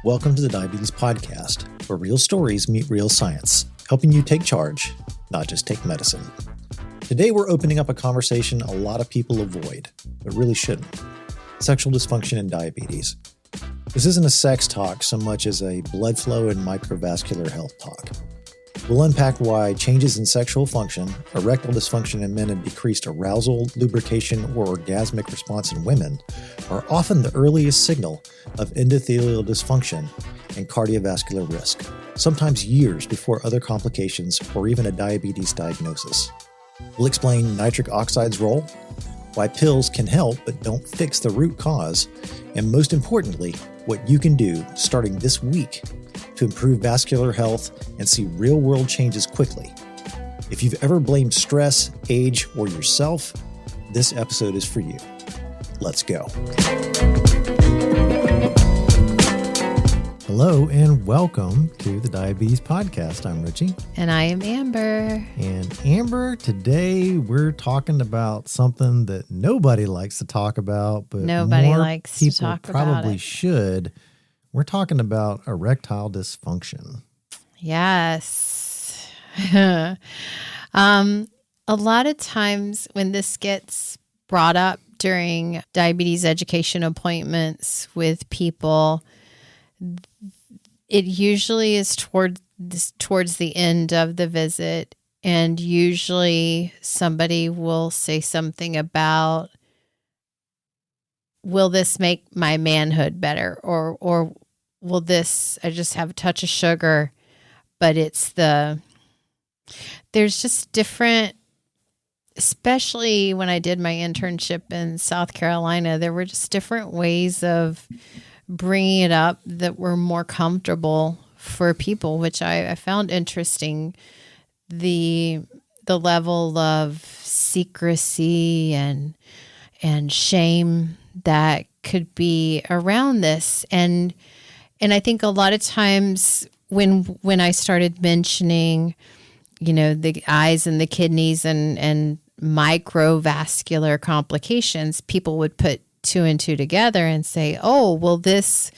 Welcome to the Diabetes Podcast, where real stories meet real science, helping you take charge, not just take medicine. Today, we're opening up a conversation a lot of people avoid, but really shouldn't. Sexual dysfunction and diabetes. This isn't a sex talk so much as a blood flow and microvascular health talk. We'll unpack why changes in sexual function, erectile dysfunction in men, and decreased arousal, lubrication, or orgasmic response in women are often the earliest signal of endothelial dysfunction and cardiovascular risk, sometimes years before other complications or even a diabetes diagnosis. We'll explain nitric oxide's role, why pills can help but don't fix the root cause, and most importantly, what you can do starting this week to improve vascular health and see real-world changes quickly. If you've ever blamed stress, age, or yourself, this episode is for you. Let's go. Hello and welcome to the Diabetes Podcast. I'm Richie. And I am Amber. And Amber, today we're talking about something that nobody likes to talk about, but nobody more likes people to talk probably about it. should. We're talking about erectile dysfunction. Yes. A lot of times when this gets brought up during diabetes education appointments with people, it usually is towards the end of the visit, and usually somebody will say something about, will this make my manhood better? Or will this, I just have a touch of sugar, but there's just different, especially when I did my internship in South Carolina, there were just different ways of bringing it up that were more comfortable for people, which I found interesting. The level of secrecy and shame that could be around this. And I think a lot of times when I started mentioning, the eyes and the kidneys and microvascular complications, people would put two and two together and say, oh, will this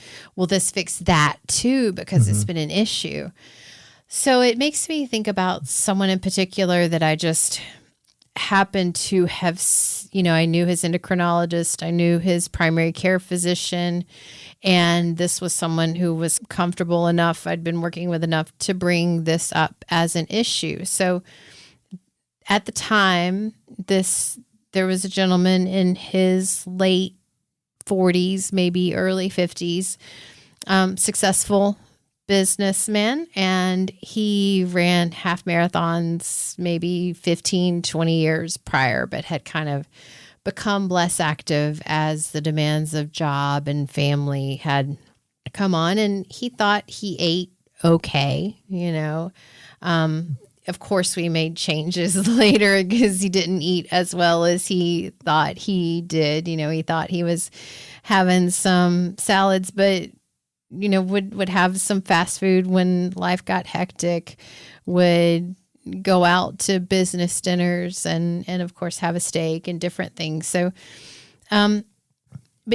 fix that too? Because it's been an issue. So it makes me think about someone in particular that I just happened to have, I knew his endocrinologist, I knew his primary care physician, and this was someone who was comfortable enough, I'd been working with enough to bring this up as an issue. So at the time, there was a gentleman in his late 40s, maybe early 50s, successful businessman, and he ran half marathons maybe 15, 20 years prior, but had kind of become less active as the demands of job and family had come on, and he thought he ate okay, Of course, we made changes later because he didn't eat as well as he thought he did. He thought he was having some salads, but, would have some fast food when life got hectic, would go out to business dinners and of course, have a steak and different things. So, but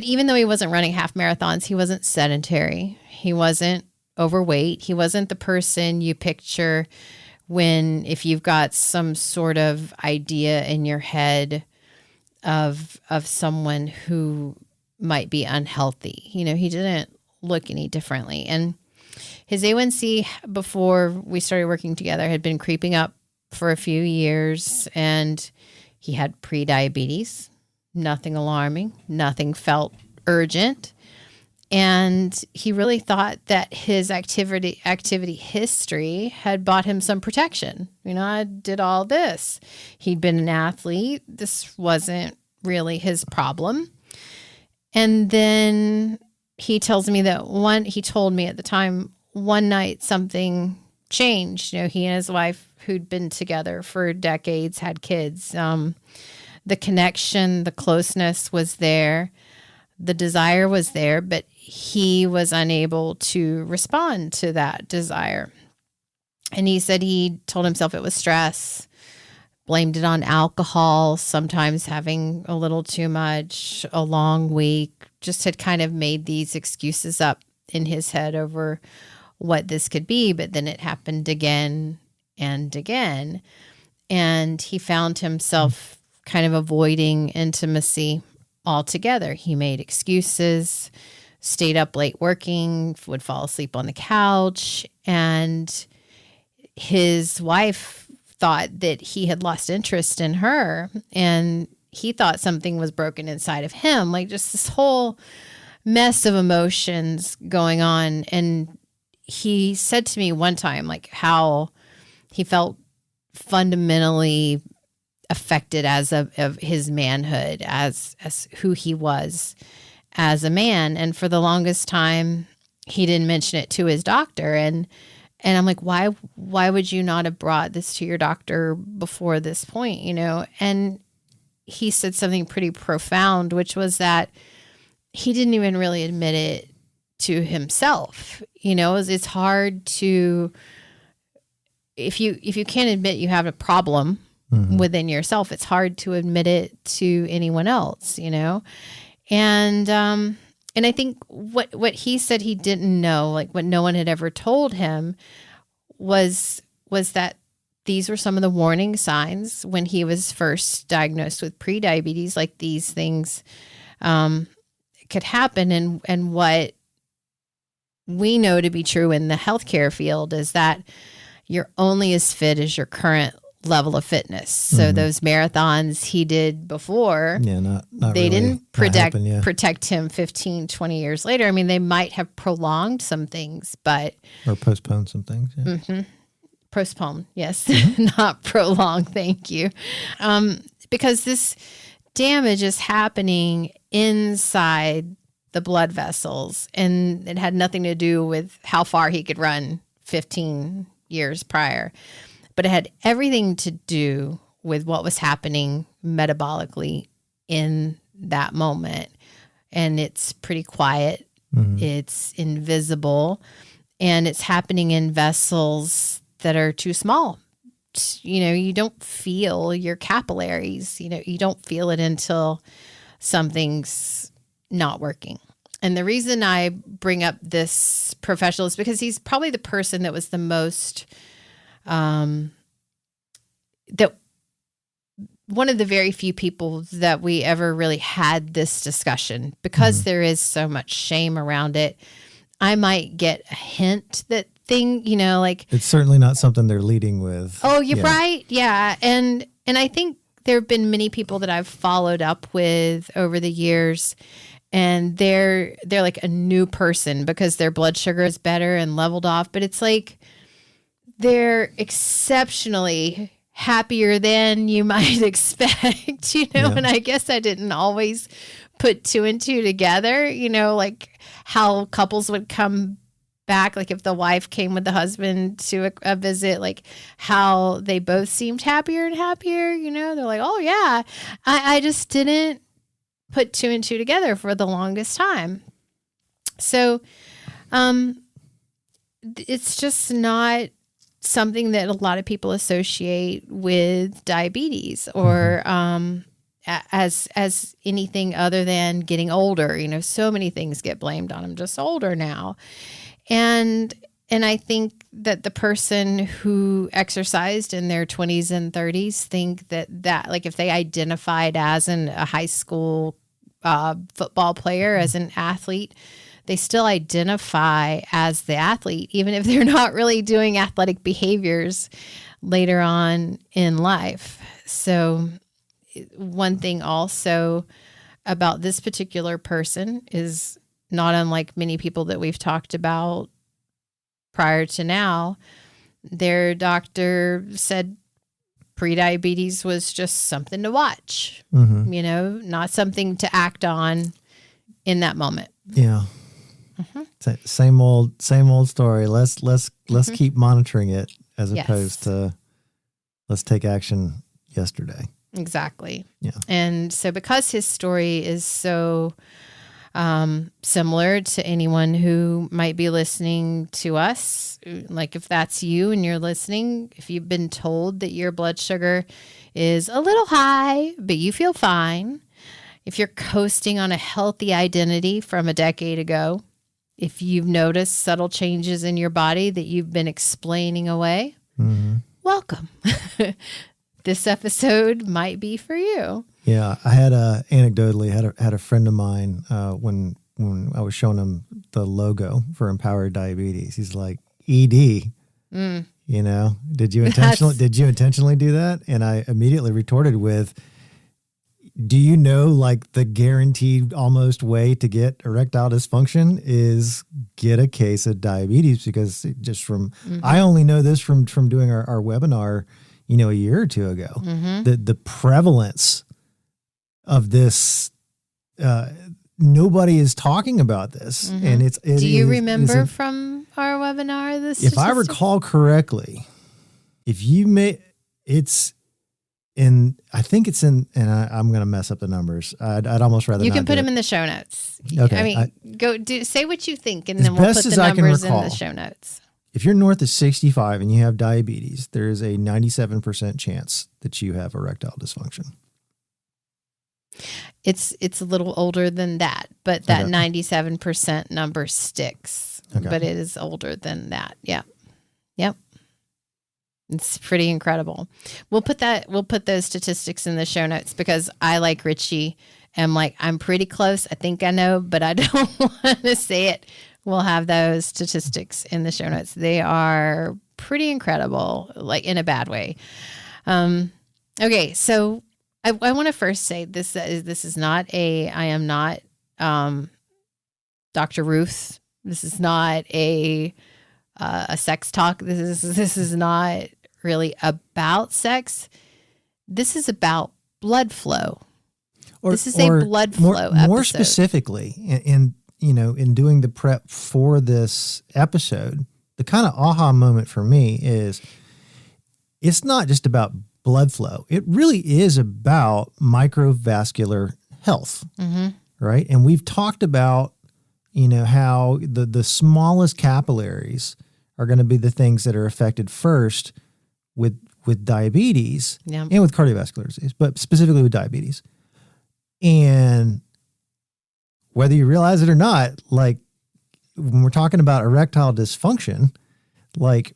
even though he wasn't running half marathons, he wasn't sedentary. He wasn't overweight. He wasn't the person you picture if you've got some sort of idea in your head of someone who might be unhealthy. He didn't look any differently. And his A1C before we started working together had been creeping up for a few years, and he had prediabetes, nothing alarming, nothing felt urgent. And he really thought that his activity history had bought him some protection. I did all this. He'd been an athlete. This wasn't really his problem. And then he tells me that he told me at the time, one night something changed. He and his wife, who'd been together for decades, had kids. The connection, the closeness was there. The desire was there, but he was unable to respond to that desire. And he said he told himself it was stress, blamed it on alcohol, sometimes having a little too much, a long week, just had kind of made these excuses up in his head over what this could be, but then it happened again and again. And he found himself kind of avoiding intimacy altogether. He made excuses, stayed up late working, would fall asleep on the couch, and his wife thought that he had lost interest in her, and he thought something was broken inside of him, like just this whole mess of emotions going on. And he said to me one time, like, how he felt fundamentally affected of his manhood, as who he was as a man. And for the longest time, he didn't mention it to his doctor. And I'm like, why would you not have brought this to your doctor before this point, you know? And he said something pretty profound, which was that he didn't even really admit it to himself. You know, it's hard to, if you can't admit you have a problem within yourself, it's hard to admit it to anyone else, you know? And I think what he said he didn't know, like what no one had ever told him, was that these were some of the warning signs when he was first diagnosed with prediabetes, like these things could happen. And what we know to be true in the healthcare field is that you're only as fit as your current level of fitness. So those marathons he did before, not they really didn't protect him 15, 20 years later. I mean, they might have prolonged some things, but... Or postponed some things. Yeah. Postpone, yes. Not prolong, thank you. Because this damage is happening inside the blood vessels, and it had nothing to do with how far he could run 15 years prior. But it had everything to do with what was happening metabolically in that moment. And it's pretty quiet. It's invisible. And it's happening in vessels that are too small. You know, you don't feel your capillaries. You know, you don't feel it until something's not working. And the reason I bring up this professional is because he's probably the person that was the most... that one of the very few people that we ever really had this discussion, because there is so much shame around it. I might get a hint that thing, you know, like it's certainly not something they're leading with. Oh, you're right. Yeah. And I think there have been many people that I've followed up with over the years, and they're like a new person because their blood sugar is better and leveled off. But it's like, they're exceptionally happier than you might expect, you know, and I guess I didn't always put two and two together, you know, like how couples would come back, like if the wife came with the husband to a visit, like how they both seemed happier and happier, you know, they're like, oh yeah, I just didn't put two and two together for the longest time. So, it's just not something that a lot of people associate with diabetes or as anything other than getting older. You know, so many things get blamed on. I'm just older now. And I think that the person who exercised in their 20s and 30s think that like if they identified as a high school football player, as an athlete, they still identify as the athlete, even if they're not really doing athletic behaviors later on in life. So one thing also about this particular person is not unlike many people that we've talked about prior to now. Their doctor said prediabetes was just something to watch, you know, not something to act on in that moment. Yeah. Same old story. Let's keep monitoring it as opposed to let's take action yesterday. Exactly. Yeah. And so because his story is so similar to anyone who might be listening to us, like if that's you and you're listening, if you've been told that your blood sugar is a little high, but you feel fine, if you're coasting on a healthy identity from a decade ago, If you've noticed subtle changes in your body that you've been explaining away, welcome. This episode might be for you. Yeah, I had anecdotally had a friend of mine when I was showing him the logo for Empowered Diabetes. He's like, ED. You know, did you intentionally do that? And I immediately retorted with, do you know, like, the guaranteed almost way to get erectile dysfunction is get a case of diabetes? Because just from, I only know this from doing our webinar, you know, a year or two ago, the prevalence of this, nobody is talking about this. And do you remember from our webinar this? If I recall correctly, I think it's in, and I'm going to mess up the numbers. I'd almost rather you not can put do them it. in the show notes. Okay. I mean, say what you think, and then we'll put the numbers in the show notes. If you're north of 65 and you have diabetes, there is a 97% chance that you have erectile dysfunction. It's a little older than that, but that 97% number sticks. Okay. But it is older than that. Yeah. Yep. It's pretty incredible. We'll put those statistics in the show notes because I, like Richie, am like, I'm pretty close. I think I know, but I don't want to say it. We'll have those statistics in the show notes. They are pretty incredible, like in a bad way. Okay. So I want to first say this is not I am not Dr. Ruth. This is not a sex talk. This is not really about sex. This is about blood flow. This is a blood flow episode. More specifically, in doing the prep for this episode, the kind of aha moment for me is it's not just about blood flow. It really is about microvascular health, right? And we've talked about, how the smallest capillaries are going to be the things that are affected first with diabetes and with cardiovascular disease, but specifically with diabetes. And whether you realize it or not, like when we're talking about erectile dysfunction, like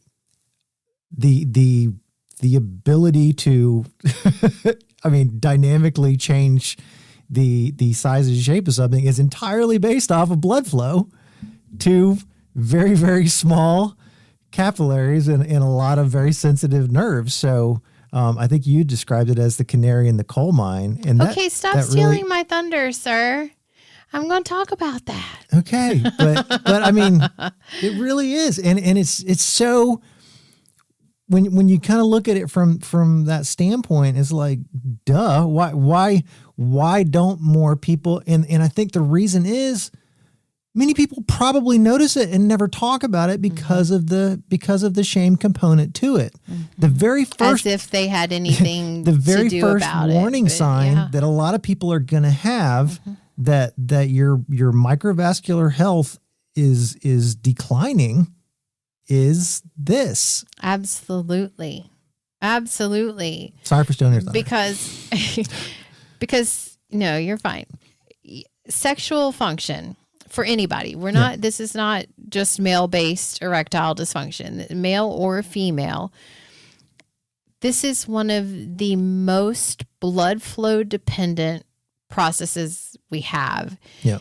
the ability to, dynamically change the size and shape of something is entirely based off of blood flow to very, very small capillaries and a lot of very sensitive nerves. So I think you described it as the canary in the coal mine. And stop stealing my thunder, sir. I'm going to talk about that. Okay, but I mean, it really is, and it's so. When you kind of look at it from that standpoint, it's like, duh, why don't more people? And I think the reason is many people probably notice it and never talk about it because of the shame component to it. The very first, as if they had anything the very to do first about warning sign that a lot of people are going to have that your microvascular health is declining is this. Absolutely. Sorry for stealing your thunder. Because no, you're fine. Sexual function for anybody. We're not, this is not just male-based erectile dysfunction, male or female. This is one of the most blood flow dependent processes we have. Yeah.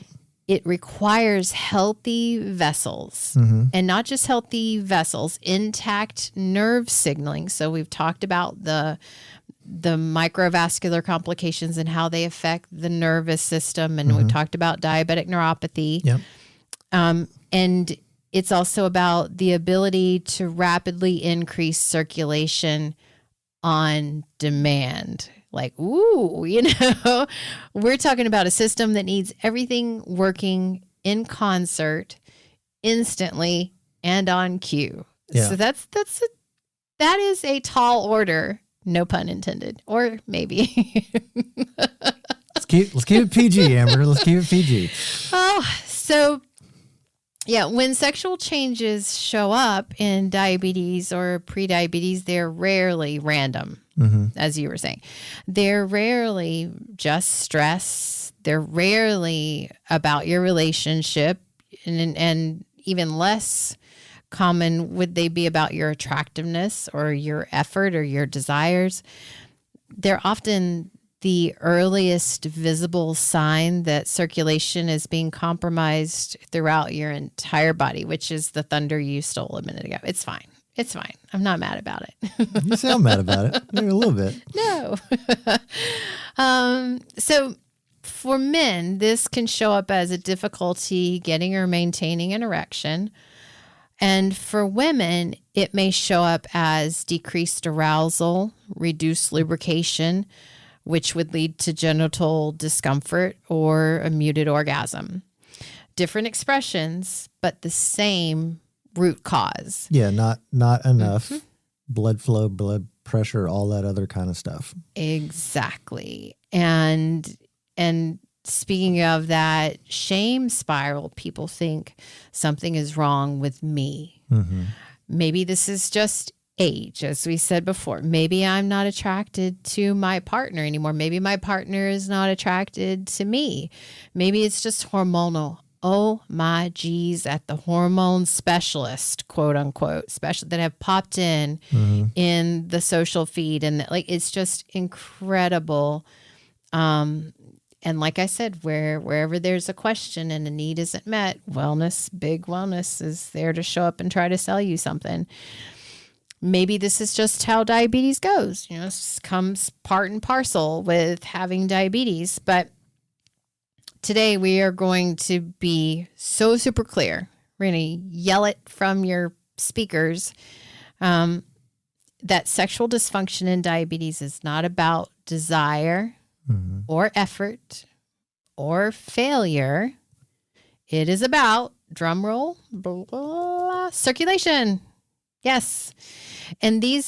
It requires healthy vessels and not just healthy vessels, intact nerve signaling. So we've talked about the microvascular complications and how they affect the nervous system. And we've talked about diabetic neuropathy. Yep. And it's also about the ability to rapidly increase circulation on demand. Like, ooh, we're talking about a system that needs everything working in concert instantly and on cue. Yeah. So that is a tall order, no pun intended, or maybe. Let's keep it PG, Amber. Let's keep it PG. Oh, so yeah, when sexual changes show up in diabetes or prediabetes, they're rarely random. As you were saying, they're rarely just stress. They're rarely about your relationship. and even less common would they be about your attractiveness or your effort or your desires. They're often the earliest visible sign that circulation is being compromised throughout your entire body, which is the thunder you stole a minute ago. It's fine. It's fine. I'm not mad about it. You sound mad about it. Maybe a little bit. No. So for men, this can show up as a difficulty getting or maintaining an erection. And for women, it may show up as decreased arousal, reduced lubrication, which would lead to genital discomfort or a muted orgasm. Different expressions, but the same root cause. Yeah, not enough blood flow, blood pressure, all that other kind of stuff. Exactly. And speaking of that shame spiral, people think something is wrong with me. Mm-hmm. Maybe this is just age, as we said before. Maybe I'm not attracted to my partner anymore. Maybe my partner is not attracted to me. Maybe it's just hormonal. Oh my geez, at the hormone specialist, quote unquote, special that have popped in the social feed. And like, it's just incredible. And like I said, wherever there's a question and a need isn't met, big wellness is there to show up and try to sell you something. Maybe this is just how diabetes goes. You know, it comes part and parcel with having diabetes. But today we are going to be so super clear. We're going to yell it from your speakers that sexual dysfunction in diabetes is not about desire or effort or failure. It is about, drum roll, blah, blah, circulation. Yes. And the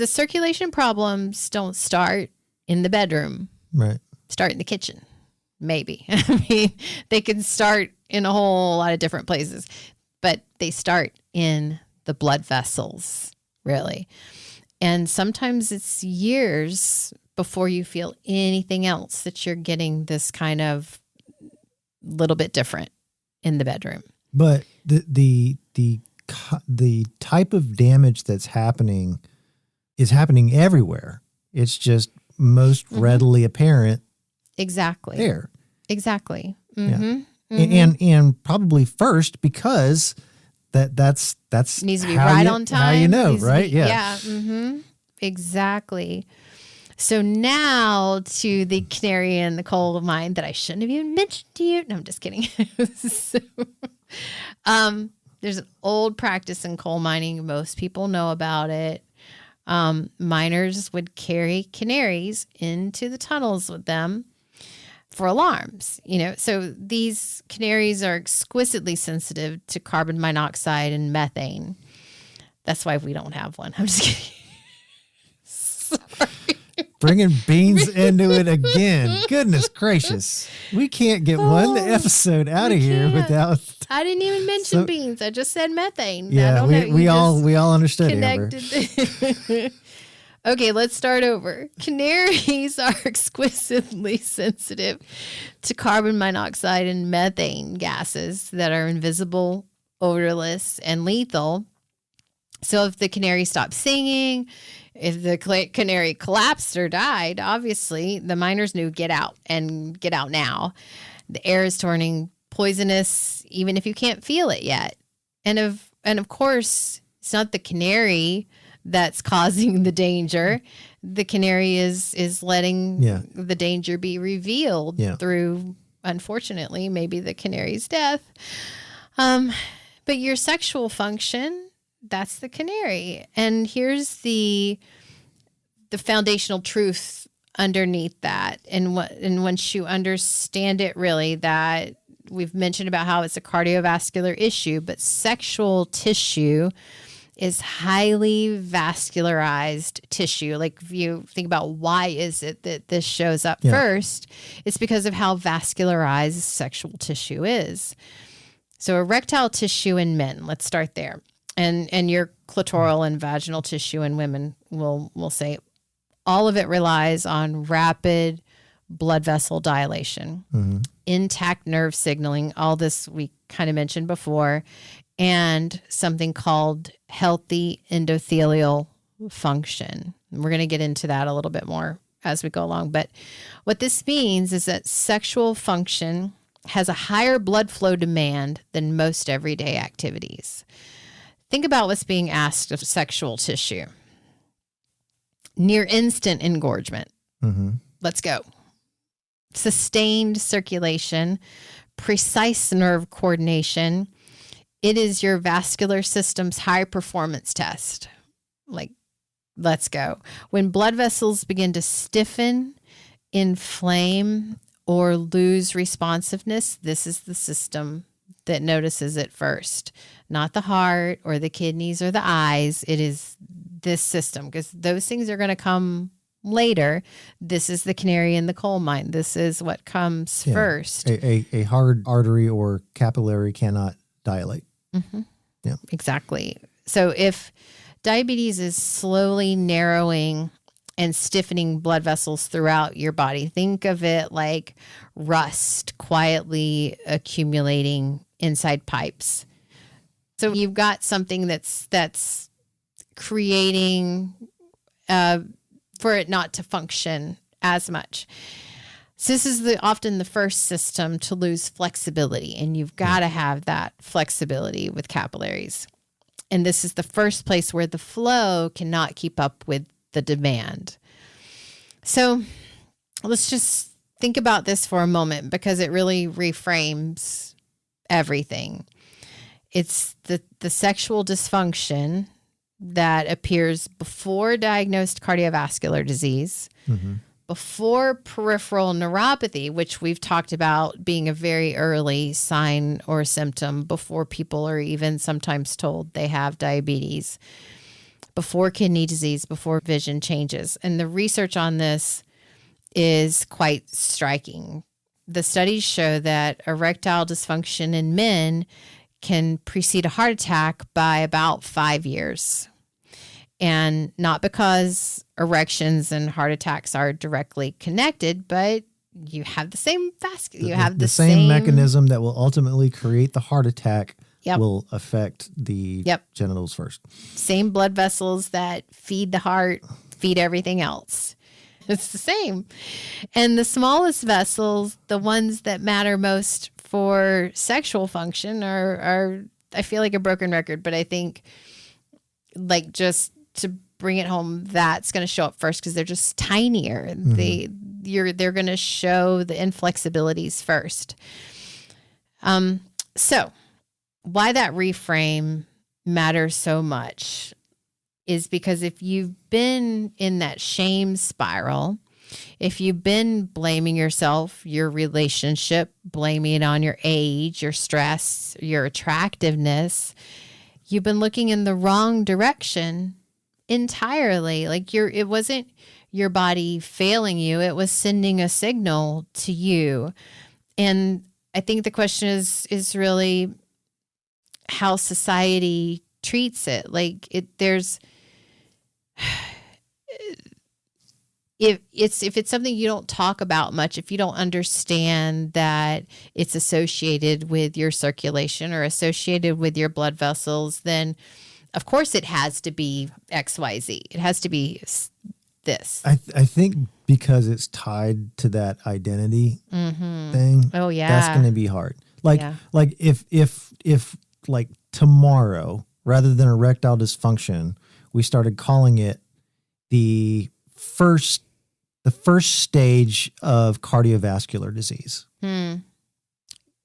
circulation problems don't start in the bedroom. Right. Start in the kitchen. Maybe. I mean, they can start in a whole lot of different places, but they start in the blood vessels, really. And sometimes it's years before you feel anything else that you're getting this kind of little bit different in the bedroom. But the type of damage that's happening is happening everywhere. It's just most readily apparent. Exactly. There. Exactly. Yeah. And probably first because that's needs to be right on time. How you know, right? Yeah. Exactly. So now to the canary in the coal mine that I shouldn't have even mentioned to you. No, I'm just kidding. There's an old practice in coal mining. Most people know about it. Miners would carry canaries into the tunnels with them for alarms. You know, so these canaries are exquisitely sensitive to carbon monoxide and methane. That's why we don't have one. I'm just kidding. Sorry. Bringing beans into it again. Goodness gracious. We can't get one episode out of here without. I didn't even mention beans. I just said methane. Yeah, we all understood, Amber. Okay, let's start over. Canaries are exquisitely sensitive to carbon monoxide and methane gases that are invisible, odorless, and lethal. So if the canary stopped singing, if the canary collapsed or died, obviously the miners knew get out and get out now. The air is turning poisonous, even if you can't feel it yet. And of course, it's not the canary that's causing the danger. The canary is letting the danger be revealed through, unfortunately, maybe the canary's death. But your sexual function, that's the canary. And here's the foundational truth underneath that. And once you understand it, really, that we've mentioned about how it's a cardiovascular issue, but sexual tissue is highly vascularized tissue. Like if you think about why is it that this shows up first, it's because of how vascularized sexual tissue is. So erectile tissue in men, let's start there. And your clitoral and vaginal tissue in women, will say all of it relies on rapid blood vessel dilation, intact nerve signaling, all this we kind of mentioned before, and something called healthy endothelial function. We're going to get into that a little bit more as we go along. But what this means is that sexual function has a higher blood flow demand than most everyday activities. Think about what's being asked of sexual tissue. Near instant engorgement. Let's go. Sustained circulation, precise nerve coordination. It is your vascular system's high performance test. Like, let's go. When blood vessels begin to stiffen, inflame, or lose responsiveness, this is the system that notices it first. Not the heart or the kidneys or the eyes. It is this system, because those things are going to come later. This is the canary in the coal mine. This is what comes first. A hard artery or capillary cannot dilate. Yeah, exactly. So if diabetes is slowly narrowing and stiffening blood vessels throughout your body, think of it like rust quietly accumulating inside pipes. So you've got something that's creating for it not to function as much. So this is often the first system to lose flexibility, and you've got to have that flexibility with capillaries. And this is the first place where the flow cannot keep up with the demand. So let's just think about this for a moment, because it really reframes everything. It's the sexual dysfunction that appears before diagnosed cardiovascular disease, before peripheral neuropathy, which we've talked about being a very early sign or symptom before people are even sometimes told they have diabetes, before kidney disease, before vision changes. And the research on this is quite striking. The studies show that erectile dysfunction in men can precede a heart attack by about 5 years. And not because erections and heart attacks are directly connected, but you have the same you have the same mechanism that will ultimately create the heart attack will affect the genitals first. Same blood vessels that feed the heart, feed everything else. It's the same. And the smallest vessels, the ones that matter most for sexual function, are I feel like a broken record, but I think, like, just to bring it home, that's going to show up first because they're just tinier. They're going to show the inflexibilities first. So why that reframe matters so much is because if you've been in that shame spiral, if you've been blaming yourself, your relationship, blaming it on your age, your stress, your attractiveness, you've been looking in the wrong direction entirely. Like it wasn't your body failing you, it was sending a signal to you. And I think the question is really how society treats it. Like if it's something you don't talk about much, if you don't understand that it's associated with your circulation or associated with your blood vessels, then of course it has to be XYZ. It has to be this. I think because it's tied to that identity thing. Oh yeah, that's going to be hard. Like if like tomorrow, rather than erectile dysfunction, we started calling it the first stage of cardiovascular disease.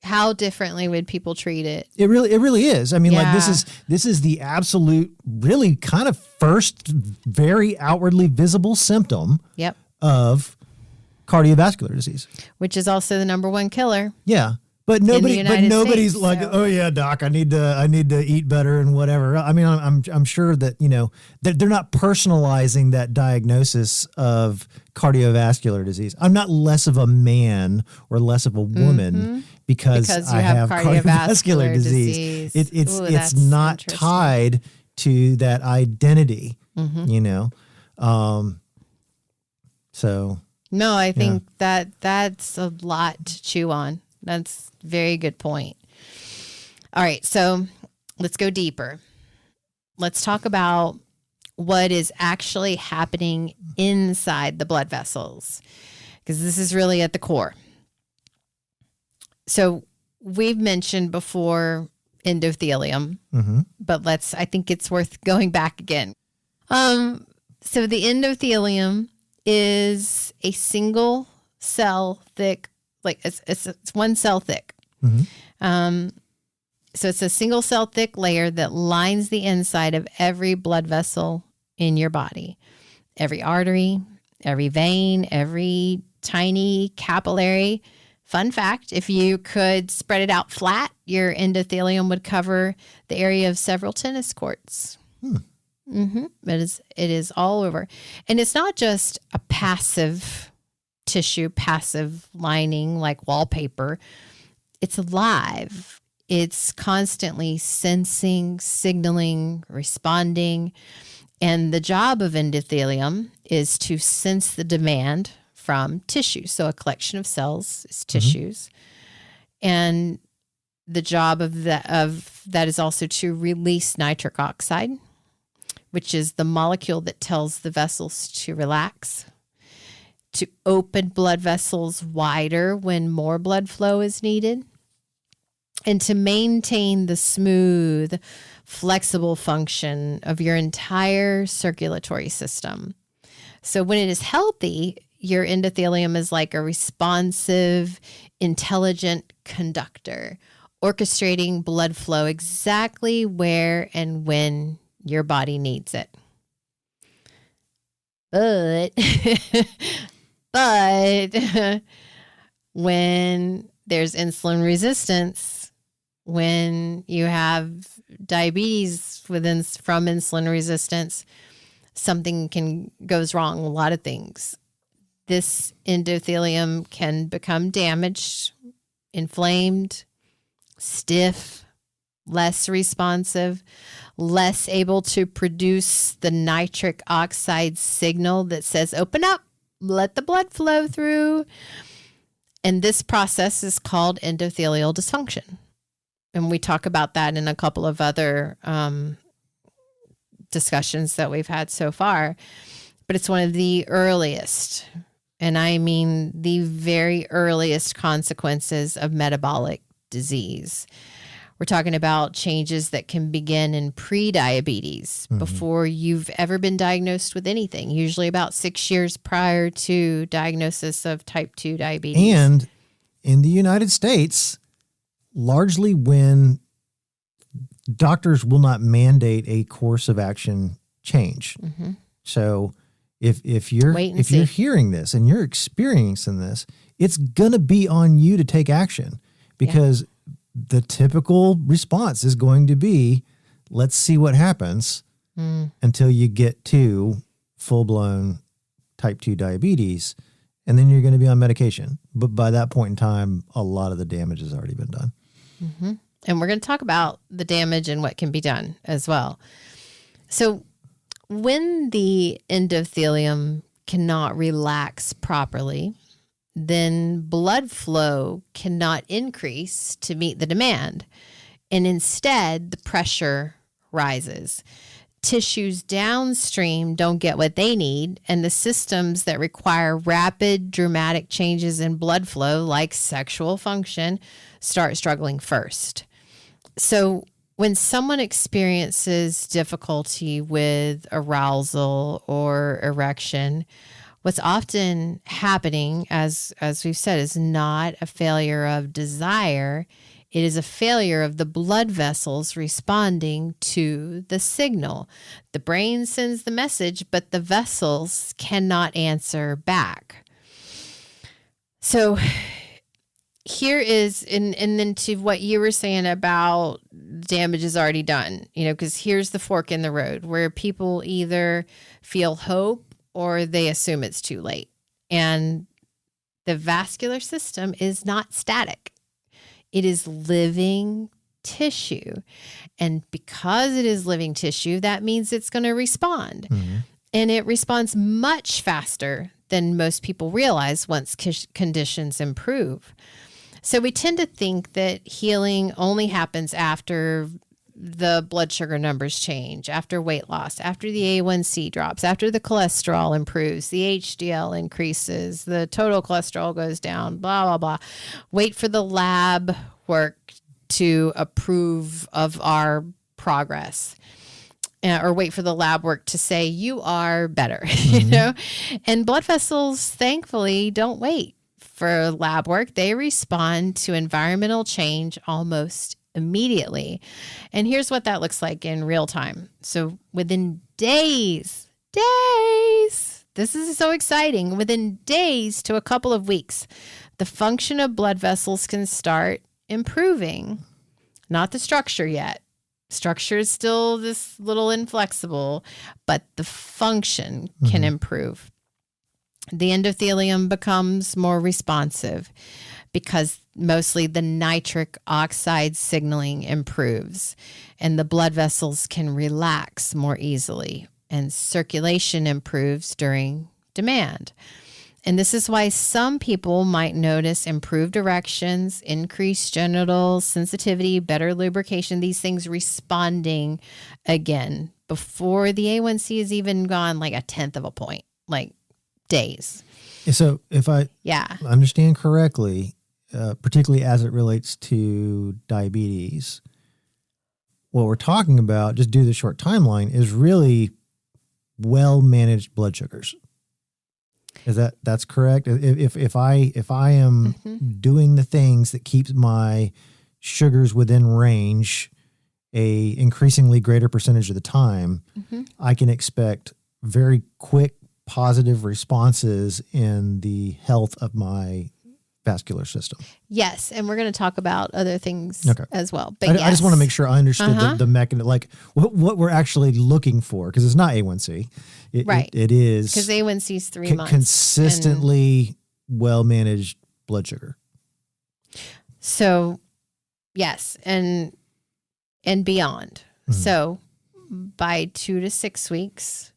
How differently would people treat it? It really is. I mean, like this is the absolute, really kind of first, very outwardly visible symptom of cardiovascular disease, which is also the number one killer. Yeah. But nobody's States, like, oh yeah, doc, I need to eat better and whatever. I mean, I'm sure that, they're not personalizing that diagnosis of cardiovascular disease. I'm not less of a man or less of a woman because I have cardiovascular disease. It's not tied to that identity, So No, I think that's a lot to chew on. That's a very good point. All right, so let's go deeper. Let's talk about what is actually happening inside the blood vessels, because this is really at the core. So we've mentioned before endothelium, but I think it's worth going back again. So the endothelium is a single cell thick, like it's one cell thick. So it's a single cell thick layer that lines the inside of every blood vessel in your body. Every artery, every vein, every tiny capillary. Fun fact, if you could spread it out flat, your endothelium would cover the area of several tennis courts. It is all over. And it's not just a passive tissue, passive lining like wallpaper. It's alive. It's constantly sensing, signaling, responding. And the job of endothelium is to sense the demand from tissue. So a collection of cells is tissues. And the job of that is also to release nitric oxide, which is the molecule that tells the vessels to relax, to open blood vessels wider when more blood flow is needed, and to maintain the smooth, flexible function of your entire circulatory system. So when it is healthy, your endothelium is like a responsive, intelligent conductor, orchestrating blood flow exactly where and when your body needs it. But when there's insulin resistance, when you have diabetes from insulin resistance, something goes wrong. A lot of things. This endothelium can become damaged, inflamed, stiff, less responsive, less able to produce the nitric oxide signal that says, open up, let the blood flow through. And this process is called endothelial dysfunction. And we talk about that in a couple of other discussions that we've had so far. But it's one of the earliest, and I mean the very earliest consequences of metabolic disease. We're talking about changes that can begin in prediabetes, before you've ever been diagnosed with anything, usually about 6 years prior to diagnosis of type 2 diabetes. And in the United States, largely when doctors will not mandate a course of action change. So if you're hearing this and you're experiencing this, it's going to be on you to take action, because the typical response is going to be, let's see what happens until you get to full-blown type 2 diabetes, and then you're going to be on medication. But by that point in time, a lot of the damage has already been done. And we're going to talk about the damage and what can be done as well. So when the endothelium cannot relax properly, then blood flow cannot increase to meet the demand. And instead, the pressure rises. Tissues downstream don't get what they need, and the systems that require rapid, dramatic changes in blood flow, like sexual function, start struggling first. So when someone experiences difficulty with arousal or erection, what's often happening, as we've said, is not a failure of desire. It is a failure of the blood vessels responding to the signal. The brain sends the message, but the vessels cannot answer back. So here is, and then to what you were saying about damage is already done, because here's the fork in the road where people either feel hope or they assume it's too late. And the vascular system is not static. It is living tissue. And because it is living tissue, that means it's going to respond. And it responds much faster than most people realize once conditions improve. So we tend to think that healing only happens after the blood sugar numbers change, after weight loss, after the A1C drops, after the cholesterol improves, the HDL increases, the total cholesterol goes down, blah, blah, blah. Wait for the lab work to approve of our progress. Or wait for the lab work to say you are better, you know? And blood vessels, thankfully, don't wait for lab work. They respond to environmental change almost immediately. And here's what that looks like in real time. So within days, this is so exciting. Within days to a couple of weeks, the function of blood vessels can start improving. Not the structure yet. Structure is still this little inflexible, but the function can improve. The endothelium becomes more responsive because mostly the nitric oxide signaling improves, and the blood vessels can relax more easily, and circulation improves during demand. And this is why some people might notice improved erections, increased genital sensitivity, better lubrication, these things responding again before the A1C is even gone like 1/10 of a point, like days. So if I understand correctly, particularly as it relates to diabetes, what we're talking about, just due to the short timeline, is really well-managed blood sugars. Is that's correct? If I am doing the things that keeps my sugars within range a increasingly greater percentage of the time, I can expect very quick positive responses in the health of my vascular system. Yes, and we're going to talk about other things as well. But I just want to make sure I understood the mechanism, like what we're actually looking for, because it's not A1C. It is because A1C is 3 months. Consistently well-managed blood sugar. So, yes, and beyond. So, by 2 to 6 weeks,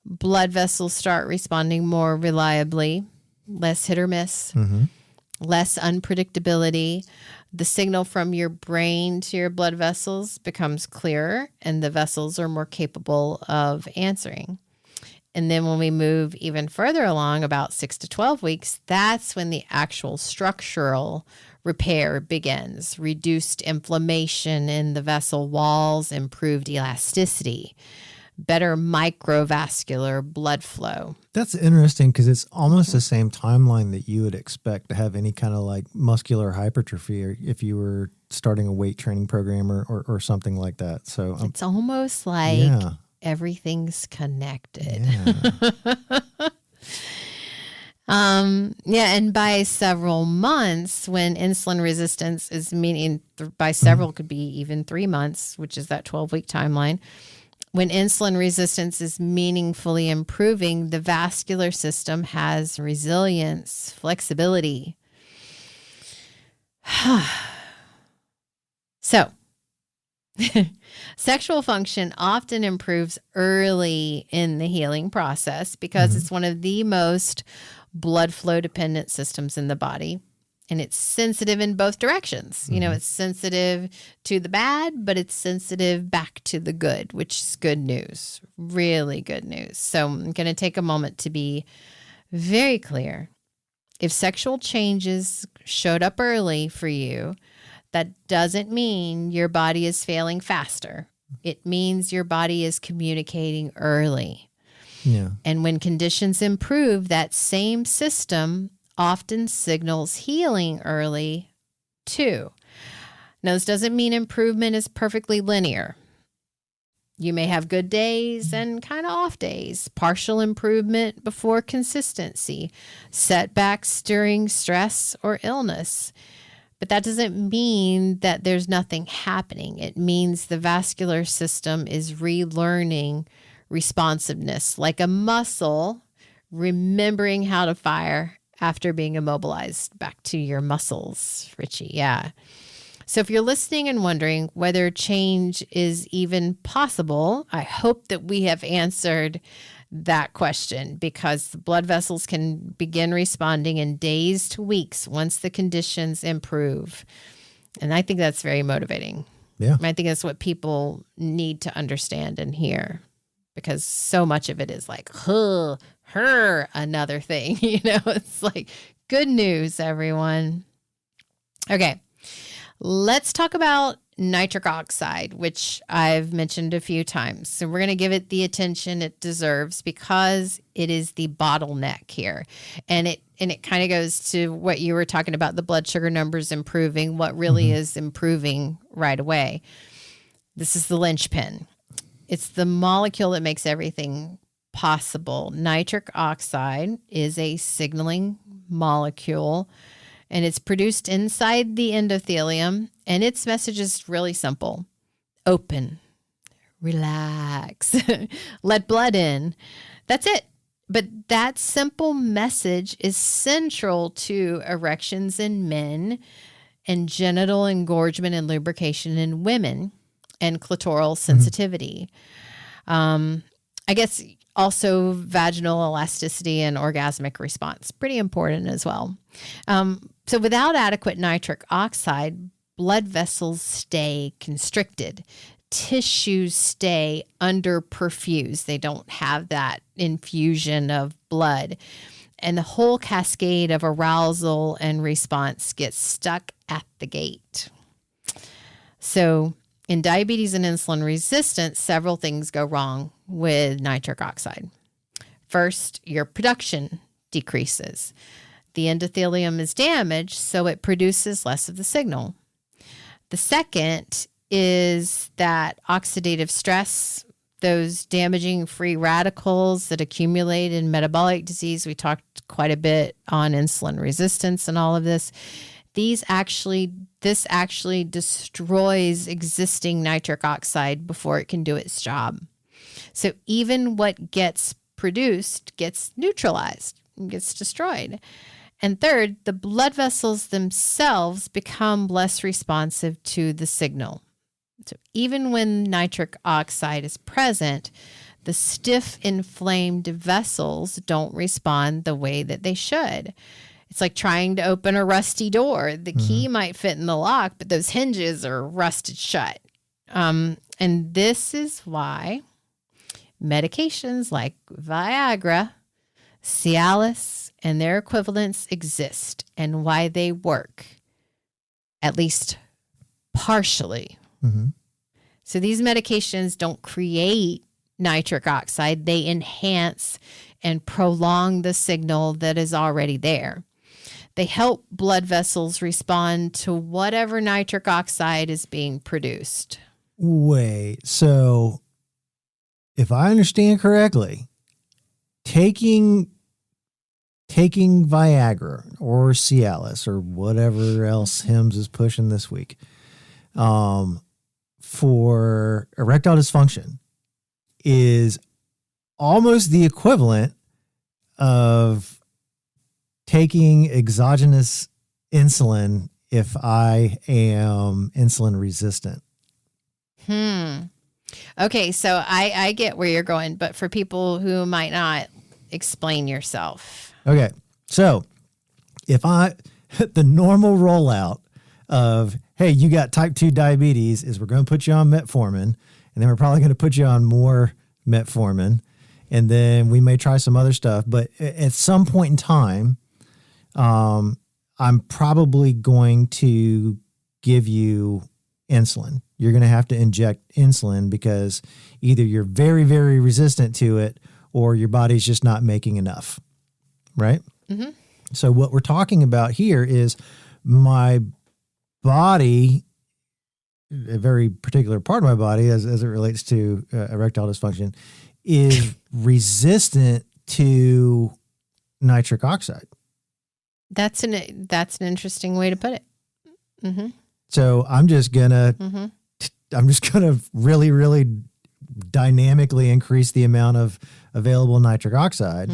blood vessels start responding more reliably, less hit or miss, less unpredictability. The signal from your brain to your blood vessels becomes clearer, and the vessels are more capable of answering. And then when we move even further along, about 6 to 12 weeks, that's when the actual structural repair begins. Reduced inflammation in the vessel walls, improved elasticity, better microvascular blood flow. That's interesting because it's almost the same timeline that you would expect to have any kind of like muscular hypertrophy, or if you were starting a weight training program or something like that. So it's almost like everything's connected. And by several months, when insulin resistance is meaning by several could be even 3 months, which is that 12-week timeline. When insulin resistance is meaningfully improving, the vascular system has resilience, flexibility. So, sexual function often improves early in the healing process because it's one of the most blood flow dependent systems in the body. And it's sensitive in both directions. You know, it's sensitive to the bad, but it's sensitive back to the good, which is good news, really good news. So I'm going to take a moment to be very clear. If sexual changes showed up early for you, that doesn't mean your body is failing faster. It means your body is communicating early. Yeah. And when conditions improve, that same system often signals healing early too. Now, this doesn't mean improvement is perfectly linear. You may have good days and kind of off days, partial improvement before consistency, setbacks during stress or illness. But that doesn't mean that there's nothing happening. It means the vascular system is relearning responsiveness, like a muscle remembering how to fire after being immobilized. Back to your muscles, Richie. Yeah. So if you're listening and wondering whether change is even possible, I hope that we have answered that question, because the blood vessels can begin responding in days to weeks once the conditions improve. And I think that's very motivating. Yeah. I think that's what people need to understand and hear, because so much of it is like, another thing, it's like, good news, everyone. Okay. Let's talk about nitric oxide, which I've mentioned a few times. So we're going to give it the attention it deserves, because it is the bottleneck here. And it kind of goes to what you were talking about, the blood sugar numbers improving, what really is improving right away. This is the linchpin. It's the molecule that makes everything possible. Nitric oxide is a signaling molecule, and it's produced inside the endothelium, and its message is really simple. Open, relax, let blood in. That's it. But that simple message is central to erections in men, and genital engorgement and lubrication in women, and clitoral sensitivity. I guess also vaginal elasticity and orgasmic response. Pretty important as well. So without adequate nitric oxide, blood vessels stay constricted. Tissues stay underperfused. They don't have that infusion of blood. And the whole cascade of arousal and response gets stuck at the gate. So in diabetes and insulin resistance, several things go wrong with nitric oxide. First, your production decreases. The endothelium is damaged, so it produces less of the signal. The second is that oxidative stress, those damaging free radicals that accumulate in metabolic disease. We talked quite a bit on insulin resistance and all of this. This actually destroys existing nitric oxide before it can do its job. So even what gets produced gets neutralized, gets destroyed. And third, the blood vessels themselves become less responsive to the signal. So even when nitric oxide is present, the stiff, inflamed vessels don't respond the way that they should. It's like trying to open a rusty door. The key might fit in the lock, but those hinges are rusted shut. And this is why medications like Viagra, Cialis, and their equivalents exist, and why they work, at least partially. So these medications don't create nitric oxide. They enhance and prolong the signal that is already there. They help blood vessels respond to whatever nitric oxide is being produced. Wait, so if I understand correctly, taking Viagra or Cialis or whatever else Hims is pushing this week, for erectile dysfunction is almost the equivalent of taking exogenous insulin if I am insulin resistant. Okay, so I get where you're going, but for people who might not, explain yourself. Okay, so if the normal rollout of, hey, you got type 2 diabetes is we're going to put you on metformin, and then we're probably going to put you on more metformin, and then we may try some other stuff. But at some point in time, I'm probably going to give you insulin. You're going to have to inject insulin because either you're very, very resistant to it or your body's just not making enough, right? So what we're talking about here is my body, a very particular part of my body as it relates to erectile dysfunction, is resistant to nitric oxide. That's an interesting way to put it. So I'm just gonna really, really dynamically increase the amount of available nitric oxide.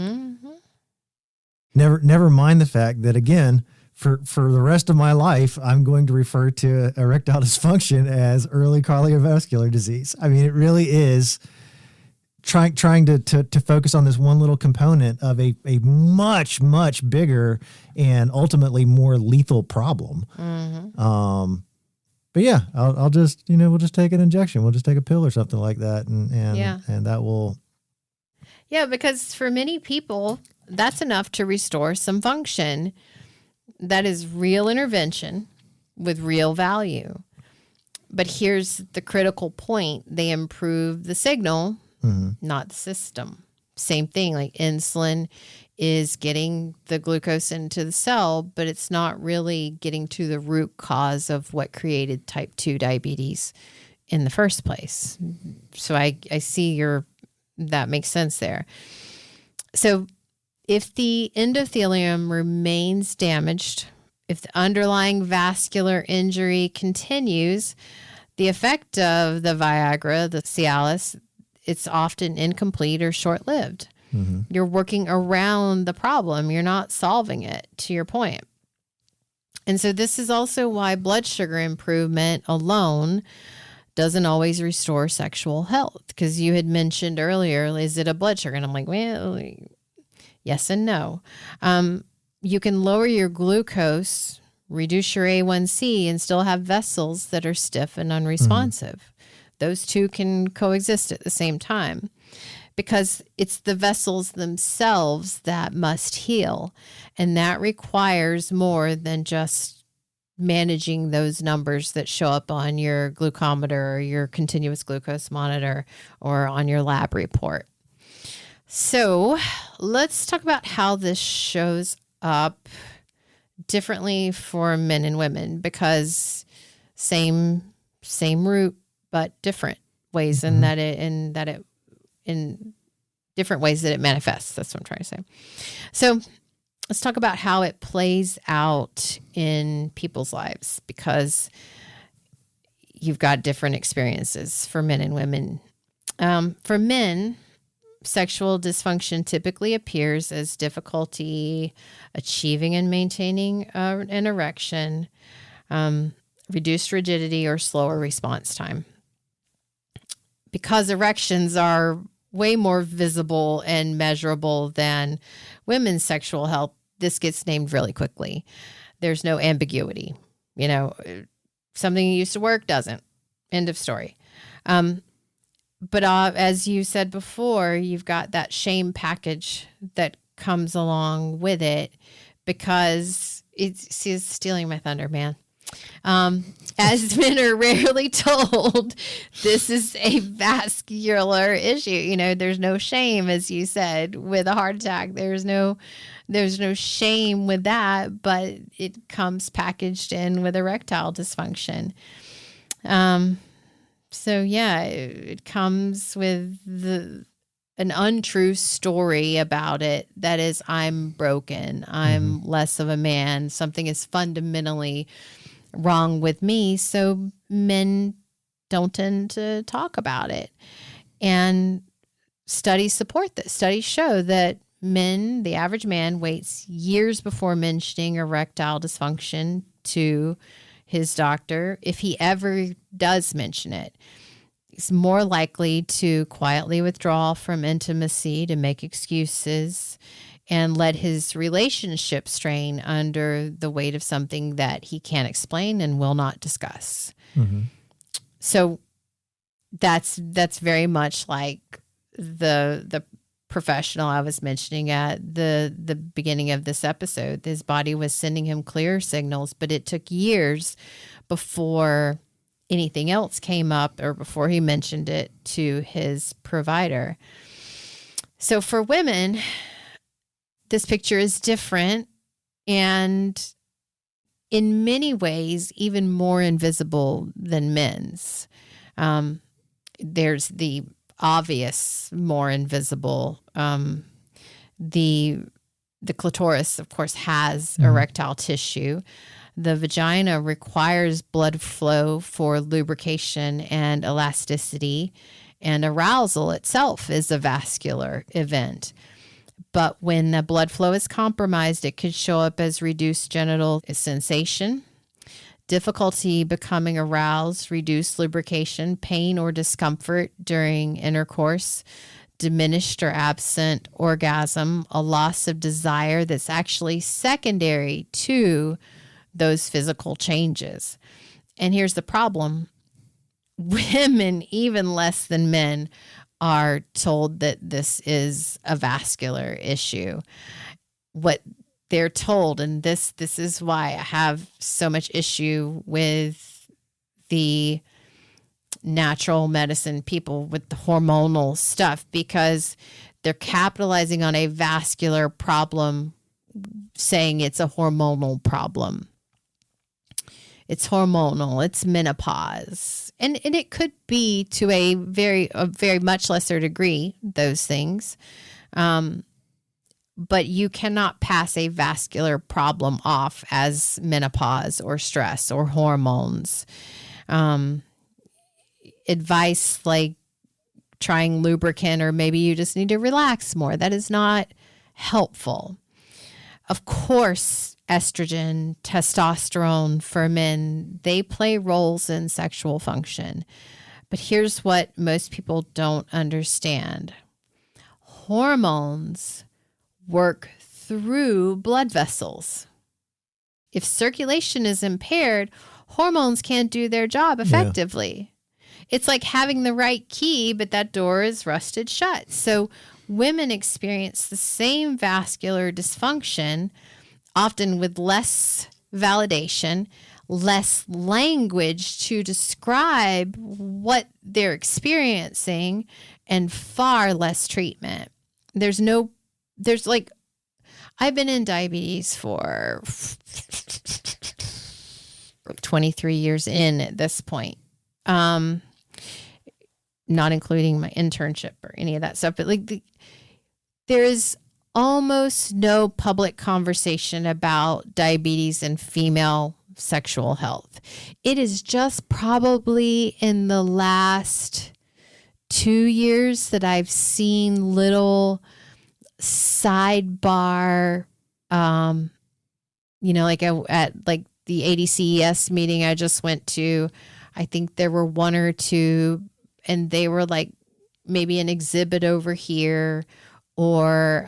Never mind the fact that, again, for the rest of my life, I'm going to refer to erectile dysfunction as early cardiovascular disease. I mean, it really is trying to focus on this one little component of a much, much bigger and ultimately more lethal problem. Mm-hmm. But yeah, I'll just, we'll just take an injection. We'll just take a pill or something like that. And that will. Yeah, because for many people, that's enough to restore some function. That is real intervention with real value. But here's the critical point. They improve the signal, not the system. Same thing, like insulin is getting the glucose into the cell, but it's not really getting to the root cause of what created type 2 diabetes in the first place. So I see that makes sense there. So if the endothelium remains damaged, if the underlying vascular injury continues, the effect of the Viagra, the Cialis, it's often incomplete or short-lived. Mm-hmm. You're working around the problem. You're not solving it, to your point. And so this is also why blood sugar improvement alone doesn't always restore sexual health. Because you had mentioned earlier, is it a blood sugar? And I'm like, well, yes and no. You can lower your glucose, reduce your A1C, and still have vessels that are stiff and unresponsive. Mm-hmm. Those two can coexist at the same time, because it's the vessels themselves that must heal. And that requires more than just managing those numbers that show up on your glucometer or your continuous glucose monitor or on your lab report. So let's talk about how this shows up differently for men and women, because same root, but different ways in different ways that it manifests. That's what I'm trying to say. So let's talk about how it plays out in people's lives, because you've got different experiences for men and women. For men, sexual dysfunction typically appears as difficulty achieving and maintaining an erection, reduced rigidity, or slower response time. Because erections are way more visible and measurable than women's sexual health, this gets named really quickly. There's no ambiguity. Something used to work doesn't. End of story. But as you said before, you've got that shame package that comes along with it, because it's stealing my thunder, man. As men are rarely told, this is a vascular issue. There's no shame, as you said, with a heart attack. There's no shame with that, but it comes packaged in with erectile dysfunction. So yeah, it comes with an untrue story about it. That is, I'm broken. I'm less of a man. Something is fundamentally wrong with me. So men don't tend to talk about it. And studies support this. Studies show that men, the average man, waits years before mentioning erectile dysfunction to his doctor. If he ever does mention it, he's more likely to quietly withdraw from intimacy, to make excuses, and let his relationship strain under the weight of something that he can't explain and will not discuss. Mm-hmm. So that's very much like the professional I was mentioning at the beginning of this episode. His body was sending him clear signals, but it took years before anything else came up or before he mentioned it to his provider. So for women, this picture is different, and in many ways, even more invisible than men's. There's the obvious, more invisible. The clitoris, of course, has erectile tissue. The vagina requires blood flow for lubrication and elasticity, and arousal itself is a vascular event. But when the blood flow is compromised, it could show up as reduced genital sensation, difficulty becoming aroused, reduced lubrication, pain or discomfort during intercourse, diminished or absent orgasm, a loss of desire that's actually secondary to those physical changes. And here's the problem. Women, even less than men, are told that this is a vascular issue. What they're told, and this is why I have so much issue with the natural medicine people with the hormonal stuff, because they're capitalizing on a vascular problem, saying it's a hormonal problem. It's hormonal, it's menopause. And it could be to a very much lesser degree, those things. But you cannot pass a vascular problem off as menopause or stress or hormones. Advice like trying lubricant, or maybe you just need to relax more, that is not helpful. Of course, estrogen, testosterone for men, they play roles in sexual function. But here's what most people don't understand. Hormones work through blood vessels. If circulation is impaired, hormones can't do their job effectively. Yeah. It's like having the right key, but that door is rusted shut. So women experience the same vascular dysfunction, often with less validation, less language to describe what they're experiencing, and far less treatment. I've been in diabetes for 23 years in at this point. Not including my internship or any of that stuff, but there is almost no public conversation about diabetes and female sexual health. It is just probably in the last 2 years that I've seen little sidebar, at the ADCES meeting I just went to, I think there were one or two, and they were like maybe an exhibit over here, or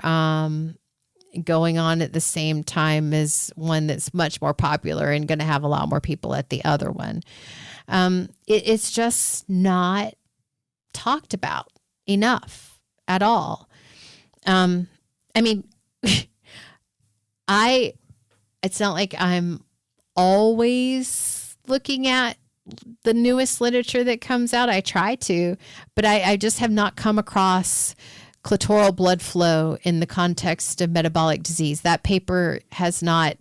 going on at the same time as one that's much more popular and going to have a lot more people at the other one. It's just not talked about enough at all. It's not like I'm always looking at the newest literature that comes out. I try to, but I just have not come across clitoral blood flow in the context of metabolic disease. That paper it's not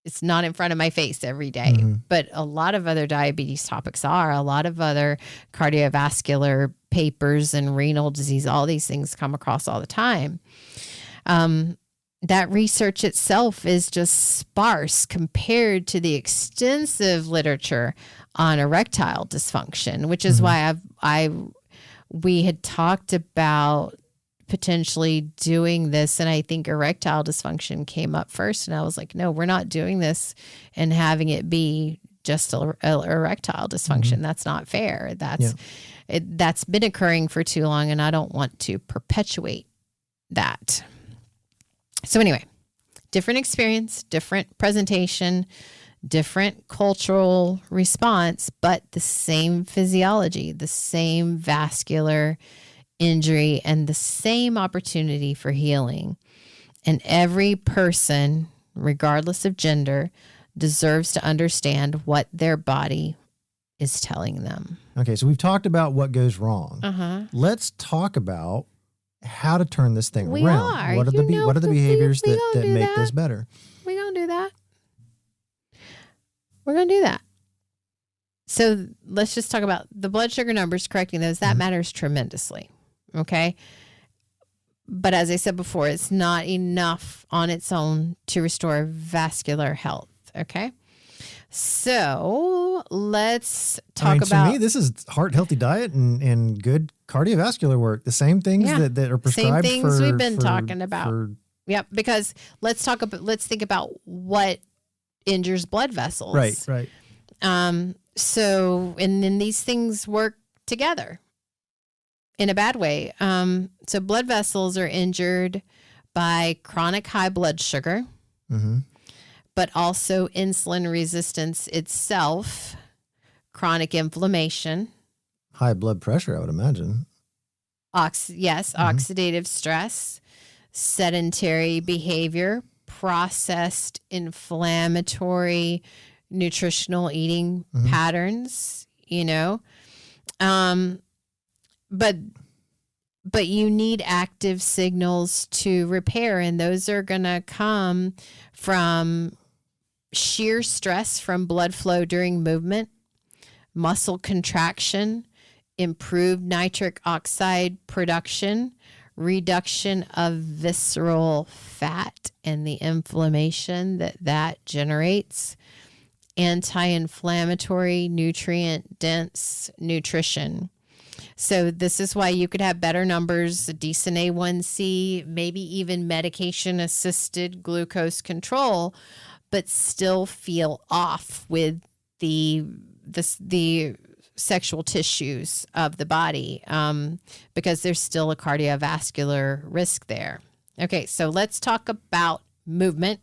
in front of my face every day, but a lot of other diabetes topics are, a lot of other cardiovascular papers and renal disease, all these things come across all the time. That research itself is just sparse compared to the extensive literature on erectile dysfunction, which is why we had talked about potentially doing this, and I think erectile dysfunction came up first, and I was like, no, we're not doing this and having it be just erectile dysfunction. That's not fair. That's been occurring for too long, and I don't want to perpetuate that. So anyway, different experience, different presentation, different cultural response, but the same physiology, the same vascular injury, and the same opportunity for healing. And every person, regardless of gender, deserves to understand what their body is telling them. Okay, so we've talked about what goes wrong. Let's talk about how to turn this thing around. What are the behaviors that make this better? We're going to do that. We're going to do that. So let's just talk about the blood sugar numbers, correcting those. That matters tremendously. Okay. But as I said before, it's not enough on its own to restore vascular health. Okay. So let's talk about. To me, this is heart healthy diet and good cardiovascular work. The same things that are prescribed. Same things we've been talking about. Yep. Because let's think about what injures blood vessels. Right. So, and then these things work together. in a bad way. So blood vessels are injured by chronic high blood sugar, but also insulin resistance itself, chronic inflammation. High blood pressure, I would imagine. Oxidative stress, sedentary behavior, processed inflammatory nutritional eating patterns, but you need active signals to repair, and those are going to come from shear stress from blood flow during movement, muscle contraction, improved nitric oxide production, reduction of visceral fat and the inflammation that generates, anti-inflammatory, nutrient-dense nutrition. So this is why you could have better numbers, a decent A1C, maybe even medication-assisted glucose control, but still feel off with the sexual tissues of the body because there's still a cardiovascular risk there. Okay, so let's talk about movement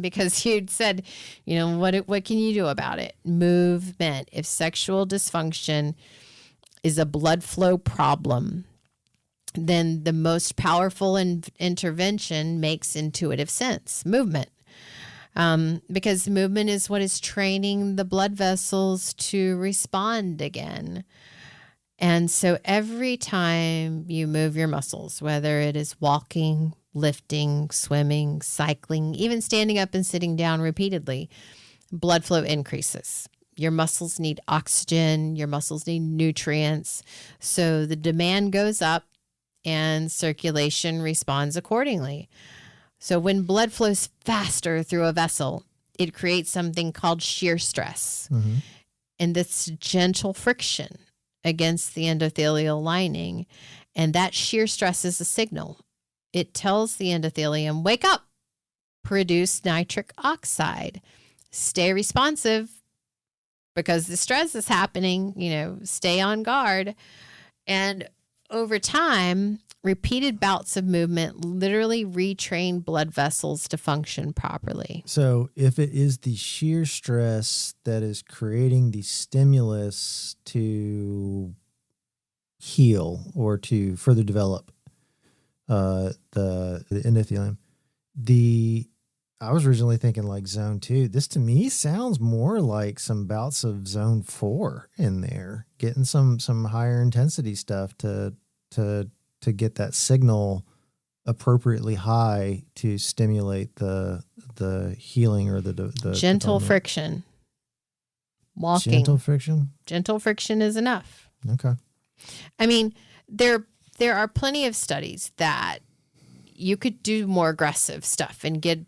because you'd said, what can you do about it? Movement. If sexual dysfunction is a blood flow problem, then the most powerful intervention makes intuitive sense, movement. Because movement is what is training the blood vessels to respond again. And so every time you move your muscles, whether it is walking, lifting, swimming, cycling, even standing up and sitting down repeatedly, blood flow increases. Your muscles need oxygen, your muscles need nutrients. So the demand goes up and circulation responds accordingly. So when blood flows faster through a vessel, it creates something called shear stress. And that's gentle friction against the endothelial lining. And that shear stress is a signal. It tells the endothelium, wake up, produce nitric oxide, stay responsive because the stress is happening, stay on guard. And over time, repeated bouts of movement literally retrain blood vessels to function properly. So if it is the shear stress that is creating the stimulus to heal or to further develop the endothelium, I was originally thinking like zone 2. This to me sounds more like some bouts of zone 4 in there, getting some higher intensity stuff to get that signal appropriately high to stimulate the healing or the gentle friction. Walking. Gentle friction is enough. Okay. I mean, there are plenty of studies that you could do more aggressive stuff and get